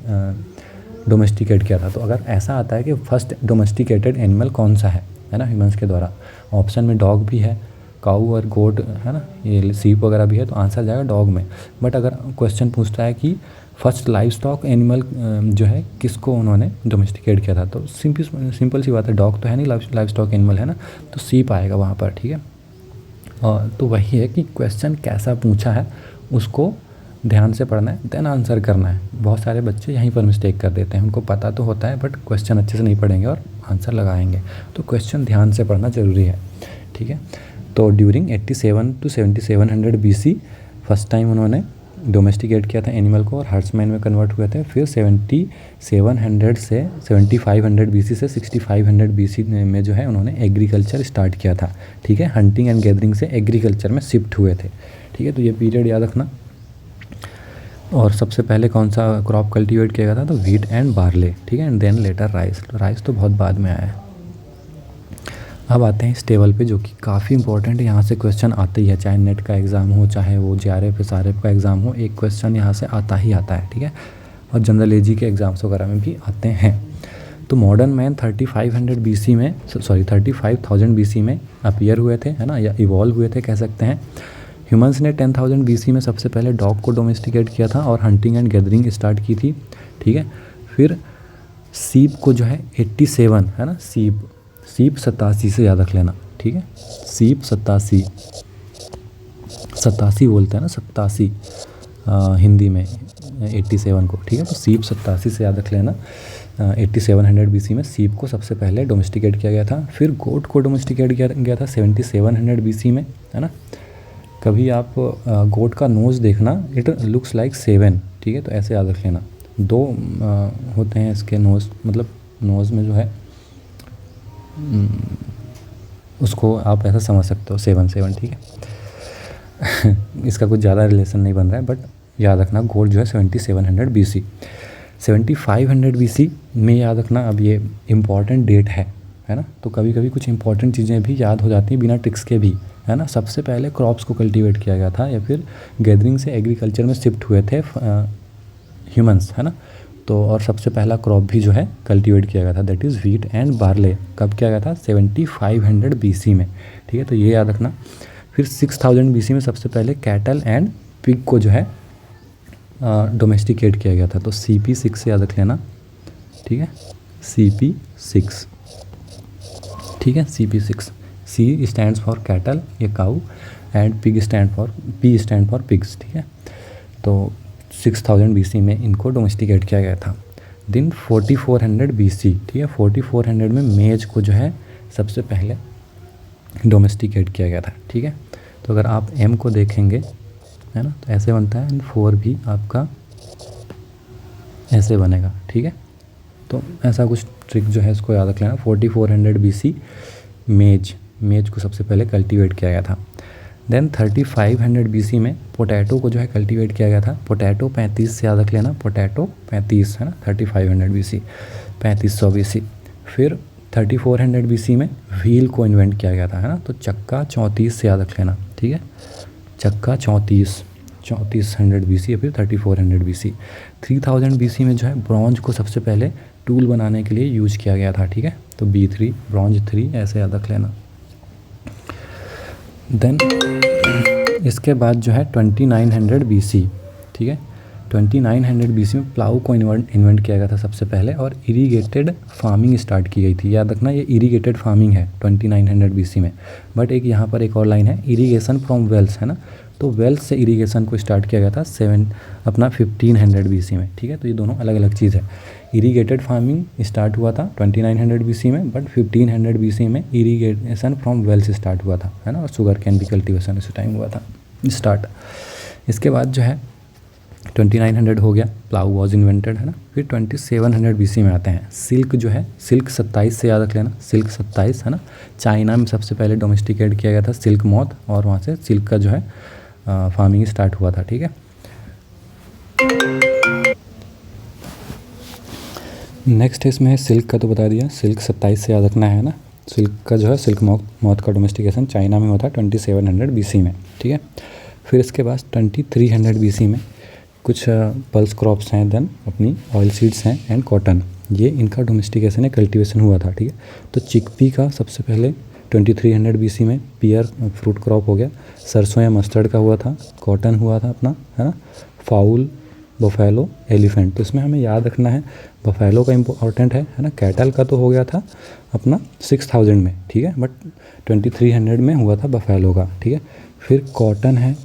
डोमेस्टिकेट किया था। तो अगर ऐसा आता है कि फर्स्ट डोमेस्टिकेटेड एनिमल कौन सा है ना, ह्यूमंस के द्वारा, ऑप्शन में डॉग भी है, काऊ और गोट, है ना, ये सीप वगैरह भी है, तो आंसर जाएगा डॉग में। बट अगर क्वेश्चन पूछता है कि फर्स्ट लाइफ स्टॉक एनिमल जो है किसको उन्होंने डोमेस्टिकेट किया था, तो सिंपल सी बात है, डॉग तो है नहीं, लाइफ स्टॉक एनिमल है ना, तो सीप आएगा वहाँ पर, ठीक है। और तो वही है कि क्वेश्चन कैसा पूछा है उसको ध्यान से पढ़ना है, देन आंसर करना है। बहुत सारे बच्चे यहीं पर मिस्टेक कर देते हैं, उनको पता तो होता है बट क्वेश्चन अच्छे से नहीं पढ़ेंगे और आंसर लगाएंगे। तो क्वेश्चन ध्यान से पढ़ना ज़रूरी है, ठीक है। तो during 87 to 7700 BC first time उन्होंने डोमेस्टिकेट किया था एनिमल को और हर्ड्समैन में कन्वर्ट हुए थे। फिर 7700 से 7500 BC से 6500 BC में जो है उन्होंने एग्रीकल्चर स्टार्ट किया था, ठीक है। हंटिंग एंड गैदरिंग से एग्रीकल्चर में शिफ्ट हुए थे, ठीक है। तो ये पीरियड याद रखना। और सबसे पहले कौन सा क्रॉप कल्टीवेट किया गया था, तो व्हीट एंड बार्ले, ठीक है, and then later rice. Rice तो बहुत बाद में आया है। अब आते हैं इस टेबल पे, जो कि काफ़ी इंपॉर्टेंट है, यहाँ से क्वेश्चन आते ही है, चाहे नेट का एग्ज़ाम हो, चाहे वो JRF SRF का एग्ज़ाम हो, एक क्वेश्चन यहाँ से आता ही आता है, ठीक है। और जनरल एजी के एग्ज़ाम्स वगैरह में भी आते हैं। तो मॉडर्न मैन 3500 BC में, सॉरी 35,000 BC में अपीयर हुए थे, है ना, या इवॉल्व हुए थे कह सकते हैं। ह्यूमंस ने 10,000 BC में सबसे पहले डॉग को डोमेस्टिकेट किया था और हंटिंग एंड गैदरिंग स्टार्ट की थी, ठीक है। फिर सीप को जो है 87, है ना, सीप 87 से याद रख लेना, ठीक है। सीप 87 बोलते हैं ना, 87 हिंदी में 87 को, ठीक है। तो सीप 87 से याद रख लेना। 8700 BC में सीप को सबसे पहले डोमेस्टिकेट किया गया था। फिर गोट को डोमेस्टिकेट किया गया था 7700 BC में, है ना। कभी आप गोट का नोज़ देखना, इट लुक्स लाइक 7, ठीक है, तो ऐसे याद रख लेना। 2 होते हैं इसके नोज़, मतलब नोज़ में जो है उसको आप ऐसा समझ सकते हो 7, ठीक है। इसका कुछ ज़्यादा रिलेशन नहीं बन रहा है, बट याद रखना गोट जो है 7700 BC। 7500 BC में याद रखना, अब ये इम्पॉर्टेंट डेट है ना, तो कभी कभी कुछ इंपॉर्टेंट चीज़ें भी याद हो जाती हैं बिना ट्रिक्स के भी, है ना। सबसे पहले क्रॉप्स को कल्टीवेट किया गया था, या फिर गैदरिंग से एग्रीकल्चर में शिफ्ट हुए थे ह्यूमंस, है ना। तो और सबसे पहला क्रॉप भी जो है कल्टीवेट किया गया था, that is wheat and barley. कब किया गया था? 7500 BC में, ठीक है, तो ये याद रखना। फिर 6000 BC में सबसे पहले कैटल एंड पिग को जो है डोमेस्टिकेट किया गया था, तो CP6 से याद रख लेना, ठीक है, CP6, ठीक है, CP6। C stands for cattle, ये cow, and P stand for pigs, ठीक है। तो 6000 BC में इनको डोमेस्टिकेट किया गया था। दिन 4400 BC, ठीक है, 4400 में मेज को जो है सबसे पहले डोमेस्टिकेट किया गया था, ठीक है। तो अगर आप m को देखेंगे, है ना, तो ऐसे बनता है, एंड 4 भी आपका ऐसे बनेगा, ठीक है। तो ऐसा कुछ ट्रिक जो है इसको याद रख लेना। 4400 BC मेज को सबसे पहले कल्टीवेट किया गया था। देन 3500 BC में पोटैटो को जो है कल्टीवेट किया गया था। पोटैटो 35 से याद रख लेना, पोटैटो 35 है ना, 3500 BC, 3500 BC। फिर 3400 BC में व्हील को इन्वेंट किया गया था, है ना, तो चक्का 34 से याद रख लेना, ठीक है, चक्का 3400 BC या फिर 3400 BC। 3000 BC में जो है ब्रॉन्ज को सबसे पहले टूल बनाने के लिए यूज किया गया था, ठीक है, तो B3 ब्रॉन्ज 3 ऐसे याद रख लेना। देन इसके बाद जो है 2900 BC, ठीक है, 2900 BC में प्लाऊ को इन्वेंट किया गया था सबसे पहले, और इरीगेटेड फार्मिंग स्टार्ट की गई थी। याद रखना ये इरीगेटेड फार्मिंग है 2900 BC में। बट एक यहाँ पर एक और लाइन है, इरीगेशन फ्रॉम वेल्स, है ना, तो वेल्स से इरीगेशन को स्टार्ट किया गया था 1500 BC में, ठीक है। तो ये दोनों अलग अलग चीज़ है। इरीगेटेड फार्मिंग स्टार्ट हुआ था 2900 BC में, बट 1500 BC में इरीगेशन फ्रॉम वेल्स स्टार्ट हुआ था, है ना, और शुगर कैन भी कल्टीवेशन उसी टाइम हुआ था स्टार्ट। इसके बाद जो है 2900 हो गया, प्लाऊ वॉज इन्वेंटेड, है ना। फिर 2700 BC में आते हैं, सिल्क जो है, सिल्क 27 से याद रख लेना, सिल्क 27, है ना। चाइना में सबसे पहले डोमेस्टिकेट किया गया था सिल्क मॉथ, और वहाँ से सिल्क का जो है फार्मिंग स्टार्ट हुआ था, ठीक है। नेक्स्ट इसमें सिल्क का तो बता दिया, सिल्क 27 से याद रखना है ना। सिल्क का जो है सिल्क मॉथ का डोमेस्टिकेशन चाइना में हुआ था 2700 BC में, ठीक है। फिर इसके बाद 2300 BC में कुछ पल्स क्रॉप्स हैं, देन अपनी ऑयल सीड्स हैं एंड कॉटन, ये इनका डोमेस्टिकेशन है, कल्टीवेशन हुआ था, ठीक है। तो चिकपी का सबसे पहले 2300 BC में पियर फ्रूट क्रॉप हो गया, सरसों या मस्टर्ड का हुआ था, कॉटन हुआ था अपना, है ना, फाउल, बफेलो, एलिफेंट। तो इसमें हमें याद रखना है बफेलो का इम्पोर्टेंट है ना। कैटल का तो हो गया था अपना 6000 में, ठीक है, बट 2300 में हुआ था बफेलो का, ठीक है। फिर कॉटन है,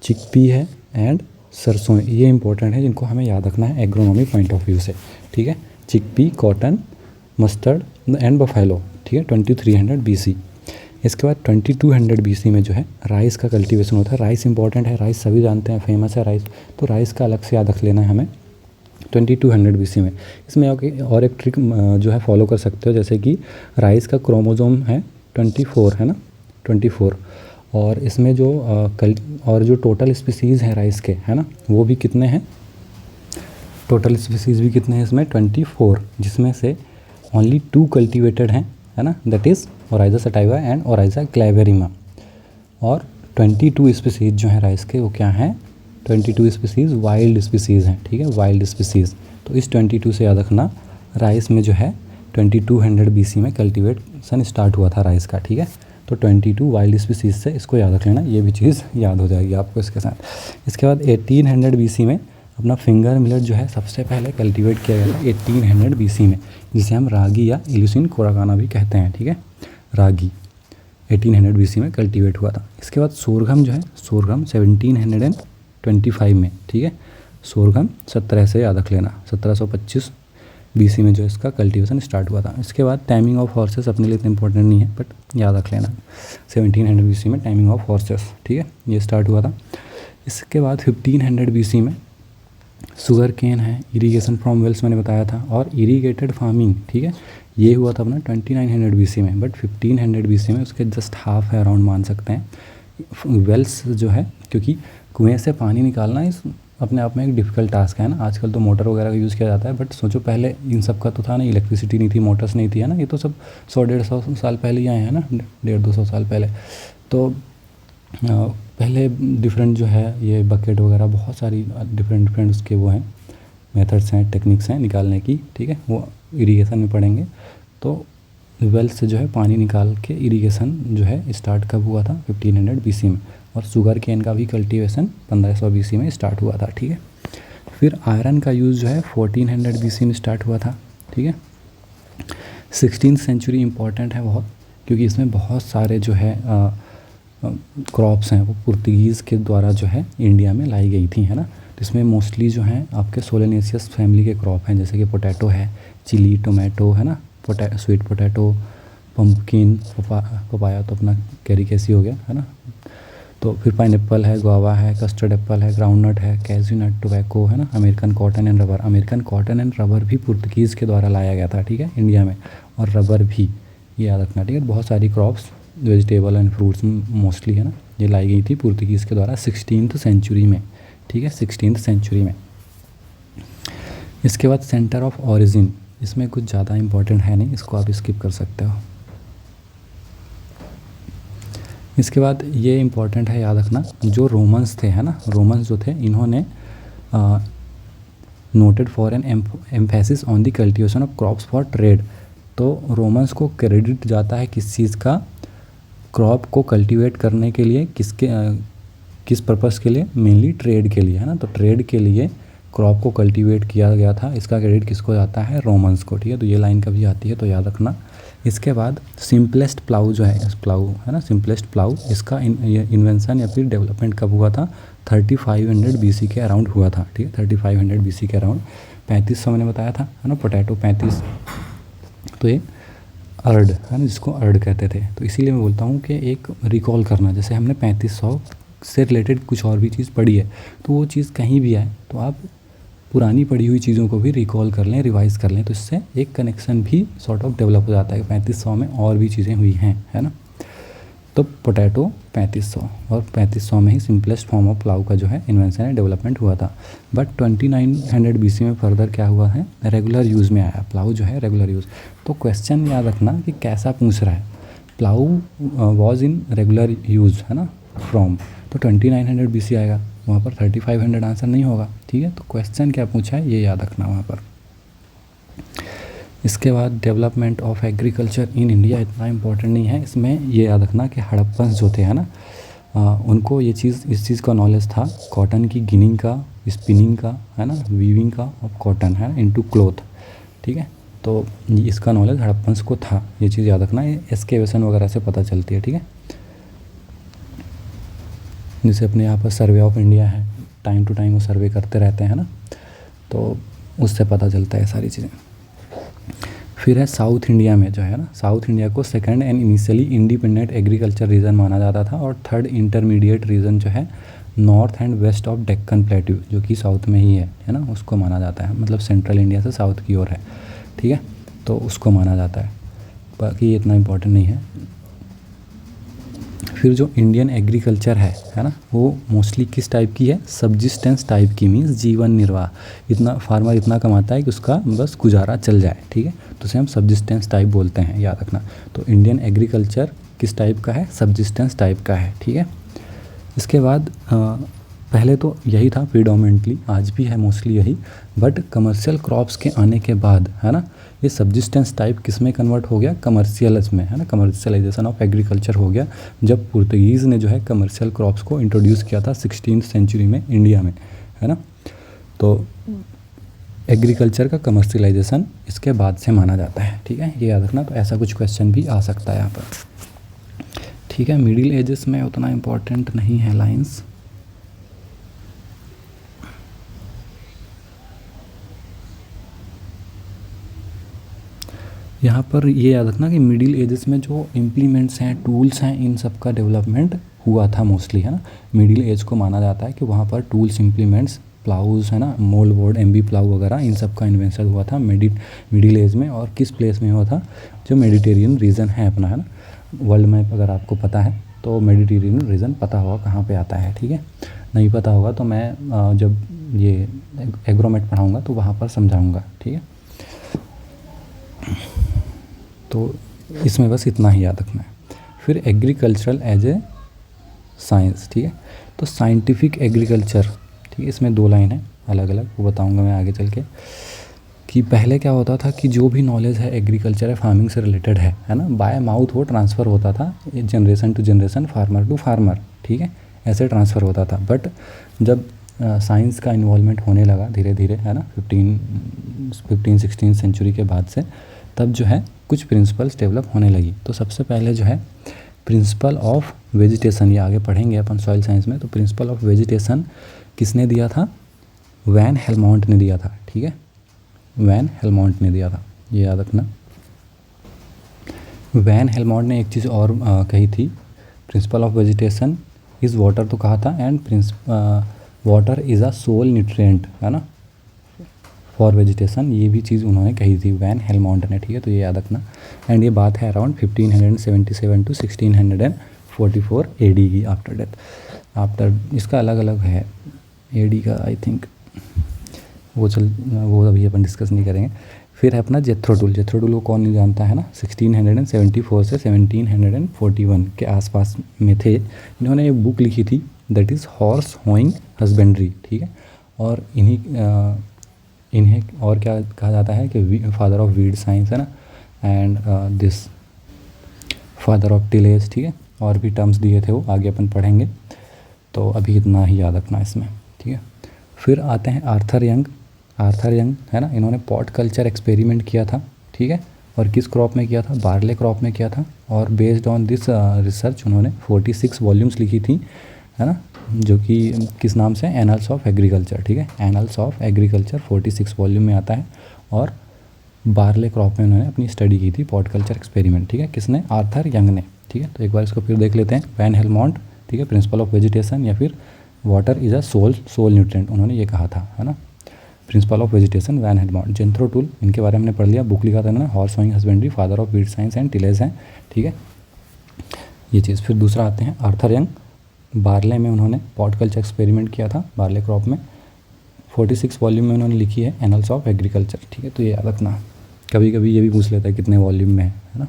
चिकपी है एंड सरसों, ये इंपॉर्टेंट है जिनको हमें याद रखना है एग्रोनॉमी पॉइंट ऑफ व्यू से, ठीक है। Chickpea, cotton, mustard and buffalo, ठीक है, 2300 BC। इसके बाद 2200 BC में जो है राइस का कल्टीवेशन होता है। राइस इंपॉर्टेंट है, राइस सभी जानते हैं, फेमस है राइस, तो राइस का अलग से याद रख लेना है हमें 2200 BC में। इसमें और एक ट्रिक जो है फॉलो कर सकते हो, जैसे कि राइस का क्रोमोजोम है 24, है ना, 24, और इसमें जो और जो टोटल स्पीसीज़ हैं राइस के, है ना, वो भी कितने हैं, टोटल स्पीसीज़ भी कितने हैं इसमें 24, जिसमें से ओनली 2 कल्टीवेटेड हैं, है ना, that is Oryza sativa and Oryza glaberrima. और 22 स्पीसीज़ जो हैं राइस के वो क्या हैं, 22 स्पीसीज़ वाइल्ड स्पीसीज़ हैं, ठीक है, वाइल्ड स्पीसीज़। तो इस 22 से याद रखना, राइस में जो है 2200 BC में कल्टीवेशन स्टार्ट हुआ था राइस का, ठीक है। तो 22 वाइल्ड स्पीसीज़ से इसको याद रख लेना, ये भी चीज़ याद हो जाएगी आपको इसके साथ। इसके बाद 1800 BC में अपना फिंगर मिलेट जो है सबसे पहले कल्टीवेट किया गया था 1800 BC में, जिसे हम रागी या इल्यूसिन कोराकाना भी कहते हैं, ठीक है, रागी 1800 BC में कल्टीवेट हुआ था। इसके बाद सोरगम जो है, सोरगम 1725 में, ठीक है, सोरगम 17 से याद रख लेना, 1725 BC में जो इसका कल्टीवेशन स्टार्ट हुआ था। इसके बाद टाइमिंग ऑफ हॉर्सेस अपने लिए इतना इंपॉर्टेंट नहीं है, बट याद रख लेना 1700 BC में टाइमिंग ऑफ हॉर्सेस, ठीक है, ये स्टार्ट हुआ था। इसके बाद 1500 BC में शुगर केन है, इरीगेशन फ्रॉम वेल्स मैंने बताया था, और इरीगेटेड फार्मिंग, ठीक है, ये हुआ था अपना 2900 BC में, बट 1500 BC में उसके जस्ट हाफ है अराउंड मान सकते हैं। वेल्स जो है, क्योंकि कुएँ से पानी निकालना इस अपने आप में एक डिफ़िकल्ट टास्क है ना। आजकल तो मोटर वगैरह का यूज़ किया जाता है, बट सोचो पहले इन सब का तो था ना, इलेक्ट्रिसिटी नहीं थी, मोटर्स नहीं थी, है ना, ये तो सब 100-150 साल पहले ही आए हैं ना, 150-200 साल पहले। तो पहले डिफरेंट जो है ये बकेट वगैरह बहुत सारी डिफरेंट उसके वो हैं, मेथड्स हैं, टेक्निक्स हैं निकालने की, ठीक है, वो इरीगेशन में पढ़ेंगे। तो वेल से जो है पानी निकाल के इरीगेशन जो है स्टार्ट कब हुआ था 1500 BC में, और शुगर केन का भी कल्टीवेशन 1500 BC में स्टार्ट हुआ था, ठीक है। फिर आयरन का यूज़ जो है 1400 BC में स्टार्ट हुआ था, ठीक है। 16th सेंचुरी इम्पॉर्टेंट है बहुत, क्योंकि इसमें बहुत सारे जो है क्रॉप्स हैं वो पुर्तगीज़ के द्वारा जो है इंडिया में लाई गई थी, है ना। तो इसमें मोस्टली जो हैं आपके सोलेनेसियस फैमिली के क्रॉप हैं, जैसे कि पोटैटो है, चिली, टोमेटो है ना, स्वीट पोटैटो, पम्पकिन, पपाया तो अपना कैरिकेसी हो गया है ना। तो फिर पाइनएप्पल है, गुआवा है, कस्टर्ड एप्पल है, ग्राउंडनट है, कैज़ू नट, टोबैको है ना, American cotton and rubber. American cotton and rubber भी पुर्तगीज़ के द्वारा लाया गया था, ठीक है, इंडिया में, और रबर भी, ये याद रखना, ठीक है। बहुत सारी crops, vegetable and fruits mostly है ना, ये लाई गई थी पुर्तगीज़ के द्वारा 16th सेंचुरी में, ठीक है, 16th सेंचुरी में। इसके बाद सेंटर ऑफ ऑरिजिन, इसमें कुछ ज़्यादा इंपॉर्टेंट है नहीं, इसको आप स्किप कर सकते हो। इसके बाद ये इम्पॉर्टेंट है, याद रखना, जो रोमन्स थे है ना, रोमन्स जो थे इन्होंने noted for an emphasis on the cultivation of crops for trade. तो रोमन्स को क्रेडिट जाता है किस चीज़ का, क्रॉप को कल्टीवेट करने के लिए, किस पर्पस के लिए, मेनली ट्रेड के लिए है ना। तो ट्रेड के लिए क्रॉप को कल्टीवेट किया गया था, इसका क्रेडिट किसको जाता है, रोमन्स को, ठीक है। तो ये लाइन कभी आती है तो याद रखना। इसके बाद सिंपलेस्ट प्लाऊ जो है, प्लाऊ है ना, सिंपलेस्ट प्लाऊ, इसका इन्वेंशन या फिर डेवलपमेंट कब हुआ था, 3500 BC के अराउंड हुआ था, ठीक है, 3500 BC के अराउंड। 3500 मैंने बताया था है ना, पोटैटो 35, तो ये अर्ड है ना, जिसको अर्ड कहते थे। तो इसीलिए मैं बोलता हूँ कि एक रिकॉल करना, जैसे हमने 3500 से रिलेटेड कुछ और भी चीज़ पढ़ी है, तो वो चीज़ कहीं भी आए तो आप पुरानी पढ़ी हुई चीज़ों को भी रिकॉल कर लें, रिवाइज़ कर लें, तो इससे एक कनेक्शन भी सॉर्ट ऑफ डेवलप हो जाता है कि 3500 में और भी चीज़ें हुई हैं, है ना। तो पोटैटो 3500, और 3500 में ही सिंपलेस्ट फॉर्म ऑफ प्लाऊ का जो है इन्वेंशन है, डेवलपमेंट हुआ था। बट 2900 BC में फर्दर क्या हुआ है, रेगुलर यूज़ में आया प्लाऊ जो है, रेगुलर यूज़। तो क्वेश्चन याद रखना कि कैसा पूछ रहा है, plough was in regular use है ना, फ्रॉम, तो 2900 BC आएगा, वहाँ पर 3500 आंसर नहीं होगा, ठीक है। तो क्वेश्चन क्या पूछा है ये याद रखना वहाँ पर। इसके बाद development of agriculture in India, इतना इम्पोर्टेंट नहीं है, इसमें ये याद रखना कि हड़प्पन्स जो थे है ना, उनको ये चीज़, इस चीज़ का नॉलेज था, कॉटन की गिनिंग का, स्पिनिंग का है ना, वीविंग का ऑफ कॉटन है इनटू क्लॉथ, ठीक है। तो इसका नॉलेज हड़प्पन्स को था, ये चीज़ याद रखना, ये एक्सकेवेशन वगैरह से पता चलती है, ठीक है। जैसे अपने यहाँ पर सर्वे ऑफ इंडिया है, टाइम टू टाइम वो सर्वे करते रहते हैं ना, तो उससे पता चलता है सारी चीज़ें। फिर है साउथ इंडिया में जो है ना, साउथ इंडिया को second and initially independent agriculture region माना जाता था, और थर्ड इंटरमीडिएट रीजन जो है north and west of Deccan plateau, जो कि साउथ में ही है ना, उसको माना जाता है, मतलब सेंट्रल इंडिया से साउथ की ओर है, ठीक है, तो उसको माना जाता है, बाकी ये इतना इम्पोर्टेंट नहीं है। फिर जो इंडियन एग्रीकल्चर है ना, वो मोस्टली किस टाइप की है, सब्जिस्टेंस टाइप की, मीन्स जीवन निर्वाह, इतना फार्मर इतना कमाता है कि उसका बस गुजारा चल जाए, ठीक है, तो उसे हम सब्जिस्टेंस टाइप बोलते हैं, याद रखना। तो इंडियन एग्रीकल्चर किस टाइप का है, सब्जिस्टेंस टाइप का है, ठीक है। इसके बाद पहले तो यही था प्रीडोमिनेंटली, आज भी है मोस्टली यही, बट कमर्शियल क्रॉप्स के आने के बाद है ना, ये सब्जिस्टेंस टाइप किस में कन्वर्ट हो गया, कमर्शियल में है ना, कमर्शियलाइजेशन ऑफ एग्रीकल्चर हो गया, जब पुर्तगीज़ ने जो है कमर्शियल क्रॉप्स को इंट्रोड्यूस किया था 16th सेंचुरी में इंडिया में, है ना। तो एग्रीकल्चर का कमर्शियलाइजेशन इसके बाद से माना जाता है, ठीक है, ये याद रखना। तो ऐसा कुछ क्वेश्चन भी आ सकता है यहाँ पर, ठीक है। मिडिल एजेस में उतना इम्पोर्टेंट नहीं है लाइन्स। यहाँ पर ये याद रखना कि मिडिल एजेस में जो इम्प्लीमेंट्स हैं, टूल्स हैं, इन सब का डेवलपमेंट हुआ था मोस्टली, है ना। मिडिल एज को माना जाता है कि वहाँ पर टूल्स, इम्प्लीमेंट्स, प्लाउज है ना, मोल्ड बोर्ड, एमबी प्लाऊ वगैरह, इन सब का इन्वेंशन हुआ था मिडिल एज में। और किस प्लेस में हुआ था, जो मेडिटेरियन रीजन है अपना, है ना। वर्ल्ड मैप अगर आपको पता है तो मेडिटेरियन रीजन पता होगा कहाँ पे आता है, ठीक है। नहीं पता होगा तो मैं जब ये एग्रोमेट पढ़ाऊँगा तो वहाँ पर समझाऊँगा, ठीक है। तो इसमें बस इतना ही याद रखना है। फिर एग्रीकल्चरल एज ए साइंस, ठीक है। तो साइंटिफिक एग्रीकल्चर, ठीक है, इसमें 2 लाइन है अलग अलग, वो बताऊंगा मैं आगे चल के, कि पहले क्या होता था कि जो भी नॉलेज है एग्रीकल्चर है, फार्मिंग से रिलेटेड है ना, बाय माउथ वो ट्रांसफ़र होता था, generation to generation, farmer to farmer, ठीक है, ऐसे ट्रांसफ़र होता था। बट जब साइंस का इन्वॉल्वमेंट होने लगा धीरे धीरे, है ना, 15-16 सेंचुरी के बाद से, तब जो है कुछ प्रिंसिपल्स डेवलप होने लगी। तो सबसे पहले जो है प्रिंसिपल ऑफ वेजिटेशन, ये आगे पढ़ेंगे अपन सॉइल साइंस में। तो प्रिंसिपल ऑफ वेजिटेशन किसने दिया था, वैन हेलमोंट ने दिया था, ठीक है, वैन हेलमोंट ने दिया था, ये याद रखना। वैन हेलमोंट ने एक चीज़ और कही थी, principle of vegetation is water तो कहा था, and water is a sole nutrient, है ना, फॉर वेजिटेशन, ये भी चीज़ उन्होंने कही थी वैन हेलमोंट ने, ठीक है, तो ये याद रखना। एंड ये बात है अराउंड 1577 टू 1644 AD की, आफ्टर डेथ, आफ्टर, इसका अलग अलग है AD का, आई थिंक वो अभी अपन डिस्कस नहीं करेंगे। फिर है अपना जेथ्रो टूल, जेथ्रो टूल को कौन नहीं जानता है ना, 1674 से 1741 के आसपास में थे। इन्होंने एक बुक लिखी थी that is horse hoeing husbandry, ठीक है, और इन्हें और क्या कहा जाता है कि फादर ऑफ वीड साइंस, है ना, and this father of tillage, ठीक है, और भी टर्म्स दिए थे वो, आगे अपन पढ़ेंगे, तो अभी इतना ही याद रखना इसमें, ठीक है। फिर आते हैं आर्थर यंग, आर्थर यंग, है ना, इन्होंने पॉट कल्चर एक्सपेरिमेंट किया था, ठीक है, और किस क्रॉप में किया था, बार्ले क्रॉप में किया था, और बेस्ड ऑन दिस रिसर्च उन्होंने 46 वॉल्यूम्स लिखी थी, है ना, जो कि किस नाम से, एनल्स ऑफ एग्रीकल्चर, ठीक है, एनल्स ऑफ एग्रीकल्चर 46 वॉल्यूम में आता है, और बार्ले क्रॉप में उन्होंने अपनी स्टडी की थी, पॉट कल्चर एक्सपेरिमेंट, ठीक है, किसने, आर्थर यंग ने, ठीक है। तो एक बार इसको फिर देख लेते हैं, वैन हेलमोंट, ठीक है, प्रिंसिपल ऑफ वेजिटेशन, या फिर water is a sole nutrient, उन्होंने ये कहा था, है ना, principle of vegetation van Helmont. Jethro Tull, इनके बारे में हमने पढ़ लिया, बुक लिखा था इन्होंने, horse hoeing husbandry, father of weed science and tillage हैं, ठीक है, ये चीज़। फिर दूसरा आते हैं आर्थर यंग, बार्ले में उन्होंने पॉट कल्चर एक्सपेरिमेंट किया था, बार्ले क्रॉप में, 46 वॉल्यूम में उन्होंने लिखी है एनल्स ऑफ एग्रीकल्चर, ठीक है, तो ये याद रखना, कभी कभी ये भी पूछ लेता है कितने वॉल्यूम में है ना।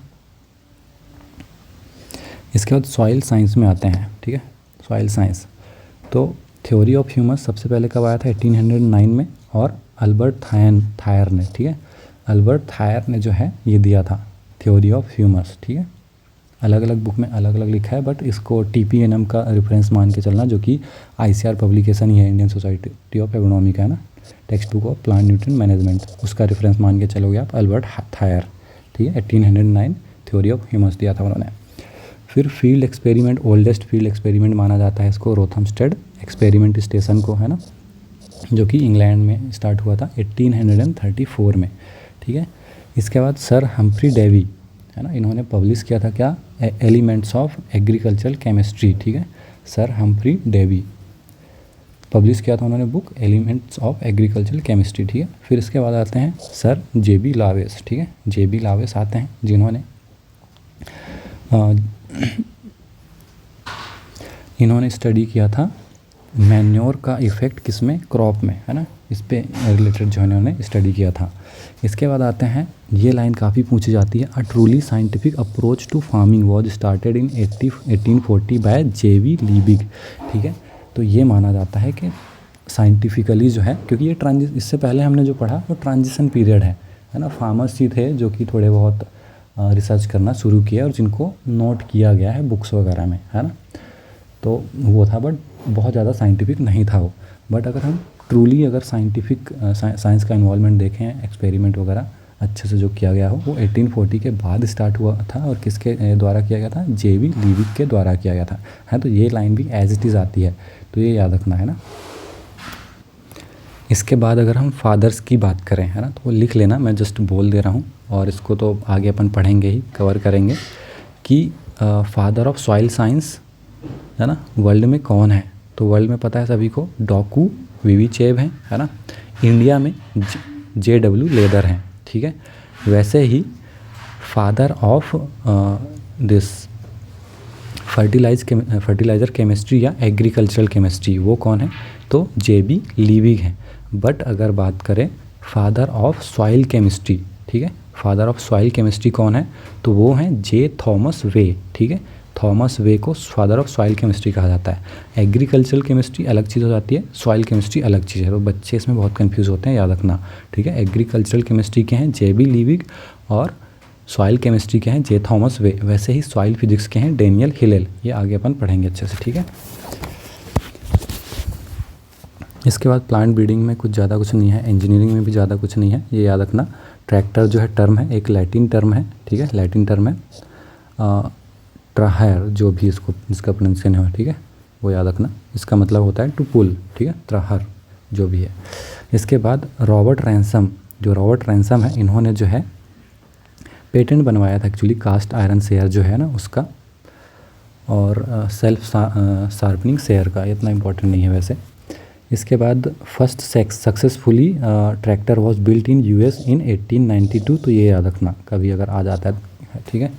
इसके बाद सॉइल साइंस में आते हैं, ठीक है, सॉइल साइंस, तो थ्योरी ऑफ ह्यूमस सबसे पहले कब आया था, 1809 में, और अल्बर्ट थायर ने, ठीक है, अल्बर्ट थायर ने जो है ये दिया था थ्योरी ऑफ ह्यूमस, ठीक है, अलग अलग बुक में अलग अलग लिखा है, बट इसको TPNM का रेफरेंस मान के चलना, जो कि ICR पब्लिकेशन ही है, इंडियन सोसाइटी ऑफ एग्रोनॉमी का, है ना, text book of plant nutrient management, उसका रेफरेंस मान के चलोगे आप, अल्बर्ट थायर, ठीक है, 1809 थ्योरी ऑफ ह्यूमस दिया था उन्होंने। फिर field experiment, oldest field experiment माना जाता है इसको, रोथमस्टेड एक्सपेरिमेंट स्टेशन को, है ना, जो कि इंग्लैंड में स्टार्ट हुआ था 1834 में, ठीक है। इसके बाद सर हम्फ्री डेवी, है ना, इन्होंने पब्लिश किया था क्या, एलिमेंट्स ऑफ एग्रीकल्चरल केमिस्ट्री, ठीक है, सर हम्फ्री डेवी पब्लिश किया था उन्होंने book elements of agricultural chemistry, ठीक है। फिर इसके बाद आते हैं सर JB लावेस, ठीक है, JB लावेस आते हैं, जिन्होंने इन्होंने स्टडी किया था मैन्योर का इफ़ेक्ट किसमें, क्रॉप में, है ना, इस पे रिलेटेड जो इन्होंने स्टडी किया था। इसके बाद आते हैं, ये लाइन काफ़ी पूछी जाती है, a truly scientific approach to farming was started in 1840 by JB Liebig, ठीक है, तो ये माना जाता है कि साइंटिफिकली जो है, क्योंकि ये इससे पहले हमने जो पढ़ा वो ट्रांजिशन पीरियड है ना, फार्मर्स ही थे जो कि थोड़े बहुत रिसर्च करना शुरू किया और जिनको नोट किया गया है बुक्स वगैरह में, है ना, तो वो था, बट बहुत ज़्यादा साइंटिफिक नहीं था वो। बट अगर हम ट्रूली अगर साइंटिफिक साइंस का इन्वॉल्वमेंट देखें, एक्सपेरिमेंट वगैरह अच्छे से जो किया गया हो, वो 1840 के बाद स्टार्ट हुआ था, और किसके द्वारा किया गया था, JB लीबिग के द्वारा किया गया था, है, तो ये लाइन भी एज इट इज़ आती है, तो ये याद रखना, है ना। इसके बाद अगर हम फादर्स की बात करें, है ना, तो वो लिख लेना, मैं जस्ट बोल दे रहा हूँ, और इसको तो आगे अपन पढ़ेंगे ही, कवर करेंगे, कि फादर ऑफ सॉइल साइंस, है ना, वर्ल्ड में कौन है, तो वर्ल्ड में पता है सभी को, डॉकू विविचेव हैं, है ना, इंडिया में JW लेदर हैं, ठीक है। वैसे ही father of this fertilizer chemistry या एग्रीकल्चरल केमिस्ट्री, वो कौन है, तो JB लीबिग हैं। बट अगर बात करें फादर ऑफ सॉइल केमिस्ट्री, ठीक है, फादर ऑफ सॉइल केमिस्ट्री कौन है, तो वो हैं J थॉमस वे, ठीक है, थॉमस वे को फादर ऑफ सॉइल केमिस्ट्री कहा जाता है। एग्रीकल्चरल केमिस्ट्री अलग चीज़ हो जाती है, सॉइल केमिस्ट्री अलग चीज़ है, तो बच्चे इसमें बहुत कंफ्यूज होते हैं, याद रखना, ठीक है। एग्रीकल्चरल केमिस्ट्री के हैं JB लीबिग, और सॉइल केमिस्ट्री के हैं J थॉमस वे। वैसे ही सॉइल फिजिक्स के हैं डेनियल हिलेल, ये आगे अपन पढ़ेंगे अच्छे से, ठीक है। इसके बाद प्लांट ब्रीडिंग में कुछ ज़्यादा कुछ नहीं है, इंजीनियरिंग में भी ज़्यादा कुछ नहीं है, ये याद रखना। ट्रैक्टर जो है टर्म है, एक लैटिन टर्म है, ठीक है, लैटिन टर्म है, ट्राहर जो भी इसको इसका प्रोनाउंसिएशन है, ठीक है, वो याद रखना, इसका मतलब होता है टू पुल, ठीक है, ट्राहर जो भी है। इसके बाद रॉबर्ट रैंसम है, इन्होंने जो है पेटेंट बनवाया था एक्चुअली कास्ट आयरन शेयर जो है ना उसका, और सेल्फ शार्पनिंग शेयर का, इतना इम्पोर्टेंट नहीं है वैसे। इसके बाद first successfully tractor was built in US in 1892, तो ये याद रखना कभी अगर आ जाता है, ठीक है,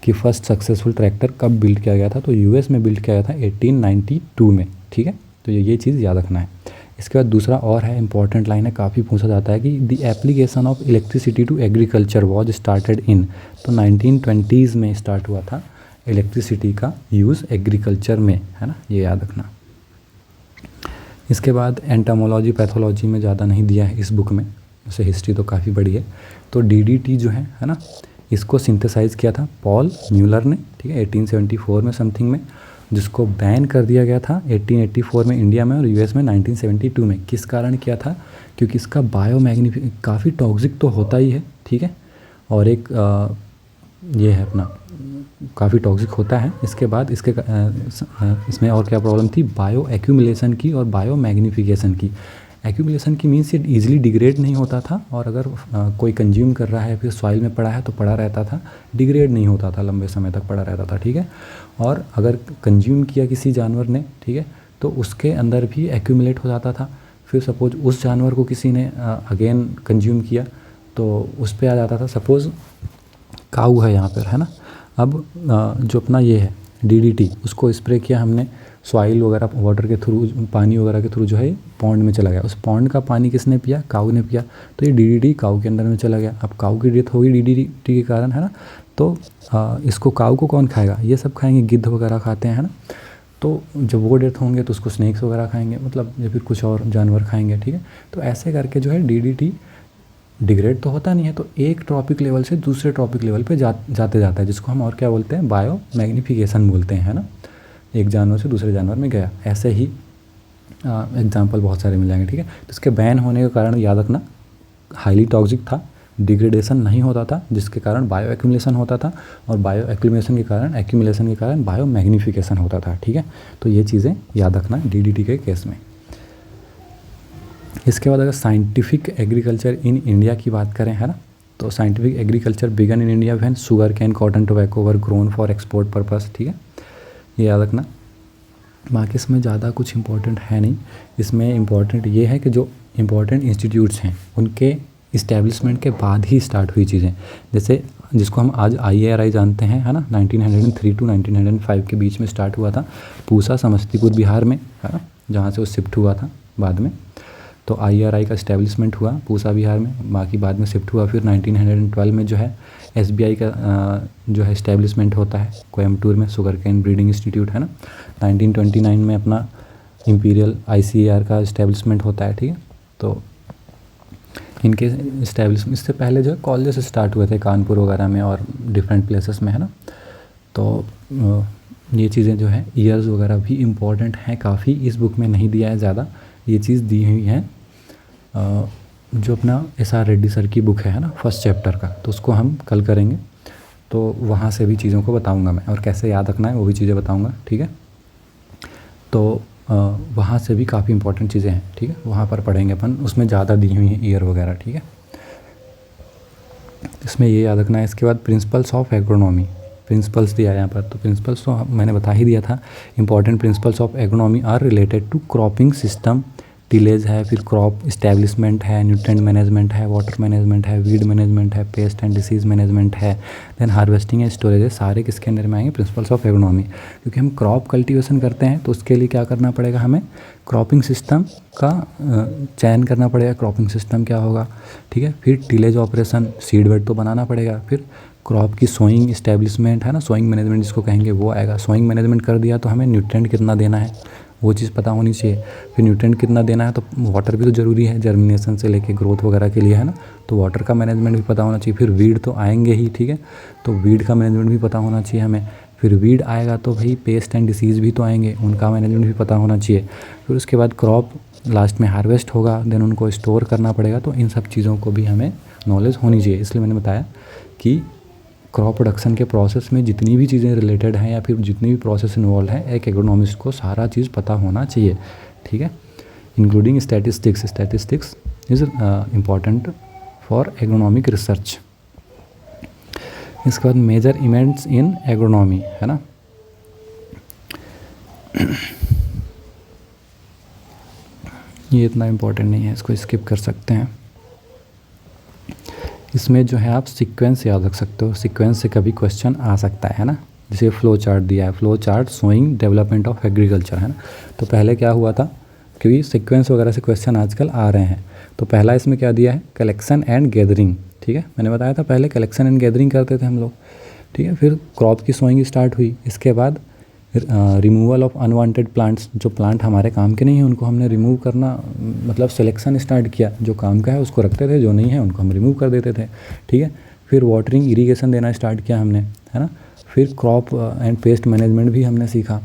कि फर्स्ट सक्सेसफुल ट्रैक्टर कब बिल्ड किया गया था, तो यूएस में बिल्ड किया गया था 1892 में, ठीक है। तो ये चीज़ याद रखना है। इसके बाद दूसरा और है, इंपॉर्टेंट लाइन है, काफ़ी पूछा जाता है कि the application of electricity to agriculture was started in, तो 1920s में स्टार्ट हुआ था इलेक्ट्रिसिटी का यूज़ एग्रीकल्चर में, है ना, ये याद रखना। इसके बाद एंटामोलॉजी पैथोलॉजी में ज़्यादा नहीं दिया है इस बुक में, वैसे हिस्ट्री तो काफ़ी बड़ी है। तो डीडीटी जो है ना, इसको सिंथेसाइज़ किया था पॉल म्यूलर ने, ठीक है, 1874 में समथिंग में, जिसको बैन कर दिया गया था 1884 में इंडिया में और यूएस में 1972 में। किस कारण किया था? क्योंकि इसका काफ़ी टॉक्सिक तो होता ही है, ठीक है, और एक ये है अपना काफ़ी टॉक्सिक होता है। इसके बाद इसमें और क्या प्रॉब्लम थी? बायो एक्यूमुलेशन की और बायो मैग्नीफिकेशन की। एक्यूमुलेशन की मीन्स ये ईजिली डिग्रेड नहीं होता था, और अगर कोई कंज्यूम कर रहा है फिर सॉइल में पड़ा है तो पड़ा रहता था, डिग्रेड नहीं होता था, लंबे समय तक पड़ा रहता था, ठीक है। और अगर कंज्यूम किया किसी जानवर ने, ठीक है, तो उसके अंदर भी एक्यूमुलेट हो जाता था। फिर सपोज उस जानवर को किसी ने अगेन कंज्यूम किया तो उस पर आ जाता था। सपोज़ काऊ है यहाँ पर, है ना, अब जो अपना ये है डीडीटी, उसको स्प्रे किया हमने सॉइल वगैरह वाटर के थ्रू, पानी वगैरह के थ्रू जो है पॉन्ड में चला गया। उस पॉन्ड का पानी किसने पिया? काऊ ने पिया, तो ये डीडीटी काऊ के अंदर में चला गया। अब काऊ की डेथ होगी डीडीटी के कारण, है ना, तो इसको काऊ को कौन खाएगा? ये सब खाएंगे, गिद्ध वगैरह खाते हैं, है ना। तो जब वो डेथ होंगे तो उसको स्नेक्स वगैरह खाएंगे, मतलब या फिर कुछ और जानवर खाएंगे, ठीक है। तो ऐसे करके जो है डीडीटी डिग्रेड तो होता नहीं है, तो एक ट्रॉपिक लेवल से दूसरे ट्रॉपिक लेवल पे जाते जाता है, जिसको हम और क्या बोलते हैं? बायो मैग्नीफिकेशन बोलते हैं, है ना। एक जानवर से दूसरे जानवर में गया। ऐसे ही एग्जाम्पल बहुत सारे मिल जाएंगे, ठीक है। तो इसके बैन होने के कारण याद रखना, हाईली टॉक्सिक था, डिग्रेडेशन नहीं होता था, जिसके कारण बायो एक्यूमुलेशन होता था, और बायो एक्यूमुलेशन के कारण बायो मैग्नीफिकेशन होता था, ठीक है। तो ये चीज़ें याद रखना डीडीटी के केस में। इसके बाद अगर साइंटिफिक एग्रीकल्चर इन इंडिया की बात करें, है ना, तो scientific agriculture began in India when sugarcane cotton tobacco were grown for export purpose, ठीक है, ये याद रखना। बाकी इसमें ज़्यादा कुछ इंपॉर्टेंट है नहीं। इसमें इम्पॉर्टेंट ये है कि जो इम्पॉर्टेंट इंस्टीट्यूट्स हैं उनके इस्टेब्लिशमेंट के बाद ही स्टार्ट हुई चीज़ें, जैसे जिसको हम आज IARI जानते हैं, है ना, 1903 टू 1905 के बीच में स्टार्ट हुआ था। पूसा समस्तीपुर बिहार में, है ना, जहाँ से वो शिफ्ट हुआ था बाद में। तो IARI का इस्टेब्लिशमेंट हुआ पूसा बिहार में, बाकी बाद में शिफ्ट हुआ। फिर 1912 में जो है SBI का जो है इस्टेब्लिशमेंट होता है कोयम्बटूर में, शुगर कैन ब्रीडिंग इंस्टीट्यूट, है ना। 1929 में अपना इंपीरियल ICAR का इस्टेब्लिशमेंट होता है, ठीक है। तो इनके इस्टेब्लिशमेंट, इससे पहले जो है कॉलेज स्टार्ट हुए थे कानपुर वगैरह में और डिफरेंट प्लेसेस में, है ना। तो ये चीज़ें जो है ईयर्स वगैरह भी इम्पॉर्टेंट हैं काफ़ी, इस बुक में नहीं दिया है ज़्यादा, ये चीज़ दी हुई है जो अपना SR रेड्डी सर की बुक है ना, फर्स्ट चैप्टर का, तो उसको हम कल करेंगे। तो वहाँ से भी चीज़ों को बताऊँगा मैं, और कैसे याद रखना है वो भी चीज़ें बताऊँगा, ठीक है। तो वहाँ से भी काफ़ी इंपॉर्टेंट चीज़ें हैं, ठीक है, वहाँ पर पढ़ेंगे अपन, उसमें ज़्यादा दी हुई हैं ईयर वगैरह, ठीक है। इसमें ये याद रखना है। इसके बाद प्रिंसिपल्स ऑफ एग्रोनॉमी, प्रिंसिपल्स दिया है यहाँ पर, तो प्रिंसिपल्स तो मैंने बता ही दिया था। Important principles of agronomy are related to cropping system, tillage है, फिर क्रॉप इस्टेब्लिशमेंट है, न्यूट्रिएंट मैनेजमेंट है, वाटर मैनेजमेंट है, वीड मैनेजमेंट है, पेस्ट एंड डिसीज़ मैनेजमेंट है, देन हार्वेस्टिंग एंड स्टोरेज है, सारे किसके अंदर में आएंगे? Principles of agronomy. क्योंकि हम क्रॉप कल्टीवेशन करते हैं तो उसके लिए क्या करना पड़ेगा? हमें क्रॉपिंग सिस्टम का चयन करना पड़ेगा, क्रॉपिंग सिस्टम क्या होगा, ठीक है। फिर टिलेज ऑपरेशन, सीड बेड तो बनाना पड़ेगा। फिर क्रॉप की सोइंग इस्टेब्लिशमेंट, है ना, सोइंग मैनेजमेंट जिसको कहेंगे वो आएगा। सोइंग मैनेजमेंट कर दिया तो हमें न्यूट्रिएंट कितना देना है वो चीज़ पता होनी चाहिए। फिर न्यूट्रिएंट कितना देना है, तो वाटर भी तो ज़रूरी है जर्मिनेशन से लेके ग्रोथ वगैरह के लिए, है ना, तो वाटर का मैनेजमेंट भी पता होना चाहिए। फिर वीड तो आएंगे ही, ठीक है, तो वीड का मैनेजमेंट भी पता होना चाहिए हमें। फिर वीड आएगा तो भाई पेस्ट एंड डिसीज़ भी तो आएंगे, उनका मैनेजमेंट भी पता होना चाहिए। फिर उसके बाद क्रॉप लास्ट में हार्वेस्ट होगा, देन उनको स्टोर करना पड़ेगा, तो इन सब चीज़ों को भी हमें नॉलेज होनी चाहिए। इसलिए मैंने बताया कि क्रॉप प्रोडक्शन के प्रोसेस में जितनी भी चीज़ें रिलेटेड हैं या फिर जितनी भी प्रोसेस इन्वॉल्व है, एक एग्रोनॉमिस्ट को सारा चीज़ पता होना चाहिए, ठीक है। Including statistics, statistics is important for agronomic research. इसके बाद मेजर इवेंट्स इन एग्रोनॉमी, है ना। ये इतना इम्पोर्टेंट नहीं है, इसको स्किप कर सकते हैं। इसमें जो है आप सीक्वेंस याद रख सकते हो, सीक्वेंस से कभी क्वेश्चन आ सकता है ना। जैसे फ्लो चार्ट दिया है, flow chart showing development of agriculture, है ना। तो पहले क्या हुआ था, क्योंकि सीक्वेंस वगैरह से क्वेश्चन आजकल आ रहे हैं, तो पहला इसमें क्या दिया है, कलेक्शन एंड गैदरिंग, ठीक है। मैंने बताया था पहले कलेक्शन एंड गैदरिंग करते थे हम लोग, ठीक है। फिर क्रॉप की सोइंग स्टार्ट हुई, इसके बाद रिमूवल ऑफ अनवांटेड प्लांट्स, जो प्लांट हमारे काम के नहीं हैं उनको हमने रिमूव करना, मतलब सिलेक्शन स्टार्ट किया, जो काम का है उसको रखते थे, जो नहीं है उनको हम रिमूव कर देते थे, ठीक है। फिर वाटरिंग इरीगेशन देना स्टार्ट किया हमने, है ना। फिर क्रॉप एंड पेस्ट मैनेजमेंट भी हमने सीखा,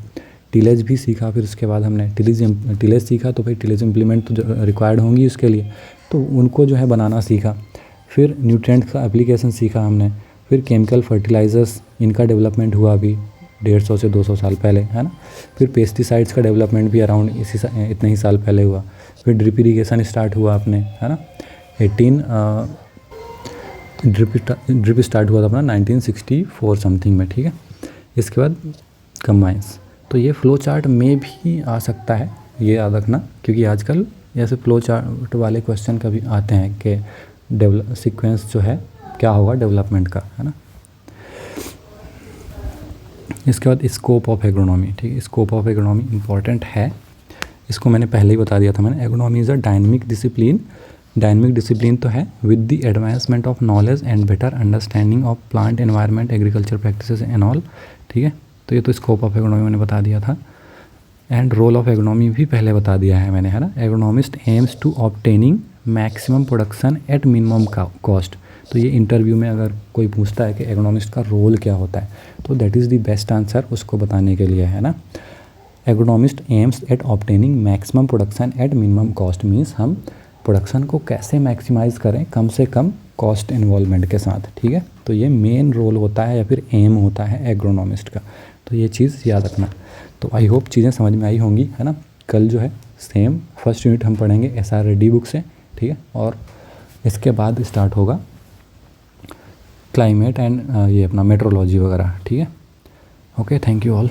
टिलेज भी सीखा। फिर उसके बाद हमने टिलेज सीखा, तो भाई टिलेज इम्प्लीमेंट तो रिक्वायर्ड होंगी उसके लिए, तो उनको जो है बनाना सीखा। फिर न्यूट्रिएंट का एप्लीकेशन सीखा हमने। फिर केमिकल फर्टिलाइजर्स, इनका डेवलपमेंट हुआ अभी 150 से 200 साल पहले, है ना। फिर पेस्टिसाइड्स का डेवलपमेंट भी अराउंड इतने ही साल पहले हुआ। फिर ड्रिप इरीगेशन स्टार्ट हुआ अपने, है ना। ड्रिप स्टार्ट हुआ था अपना 1964 समथिंग में, ठीक है। इसके बाद कंबाइंस, तो ये फ्लो चार्ट में भी आ सकता है, ये याद रखना, क्योंकि आजकल ऐसे फ्लो चार्ट वाले क्वेश्चन कभी आते हैं कि सीक्वेंस जो है क्या होगा डेवलपमेंट का, है ना। इसके बाद स्कोप ऑफ एग्रोनॉमी, ठीक है। स्कोप ऑफ एग्रोनॉमी इंपॉर्टेंट है, इसको मैंने पहले ही बता दिया था मैंने। Agronomy is a dynamic discipline, dynamic discipline तो है with the advancement of knowledge and better understanding of plant environment agriculture practices and all, ठीक है। तो ये तो स्कोप ऑफ एग्रोनॉमी मैंने बता दिया था। एंड रोल ऑफ एग्रोनॉमी भी पहले बता दिया है मैंने, है ना। Agronomist aims to obtaining maximum production at minimum cost. तो ये इंटरव्यू में अगर कोई पूछता है कि एग्रोनॉमिस्ट का रोल क्या होता है, तो that is the best answer उसको बताने के लिए, है ना। Agronomist aims at obtaining maximum production at minimum cost, means हम प्रोडक्शन को कैसे मैक्सिमाइज़ करें कम से कम कॉस्ट इन्वॉल्वमेंट के साथ, ठीक है। तो ये मेन रोल होता है या फिर एम होता है एग्रोनॉमिस्ट का, तो ये चीज़ याद रखना। तो आई होप चीज़ें समझ में आई होंगी, है ना। कल जो है सेम फर्स्ट यूनिट हम पढ़ेंगे SRD बुक से, ठीक है। और इसके बाद स्टार्ट होगा क्लाइमेट एंड ये अपना मेट्रोलॉजी वगैरह, ठीक है। Okay, thank you all.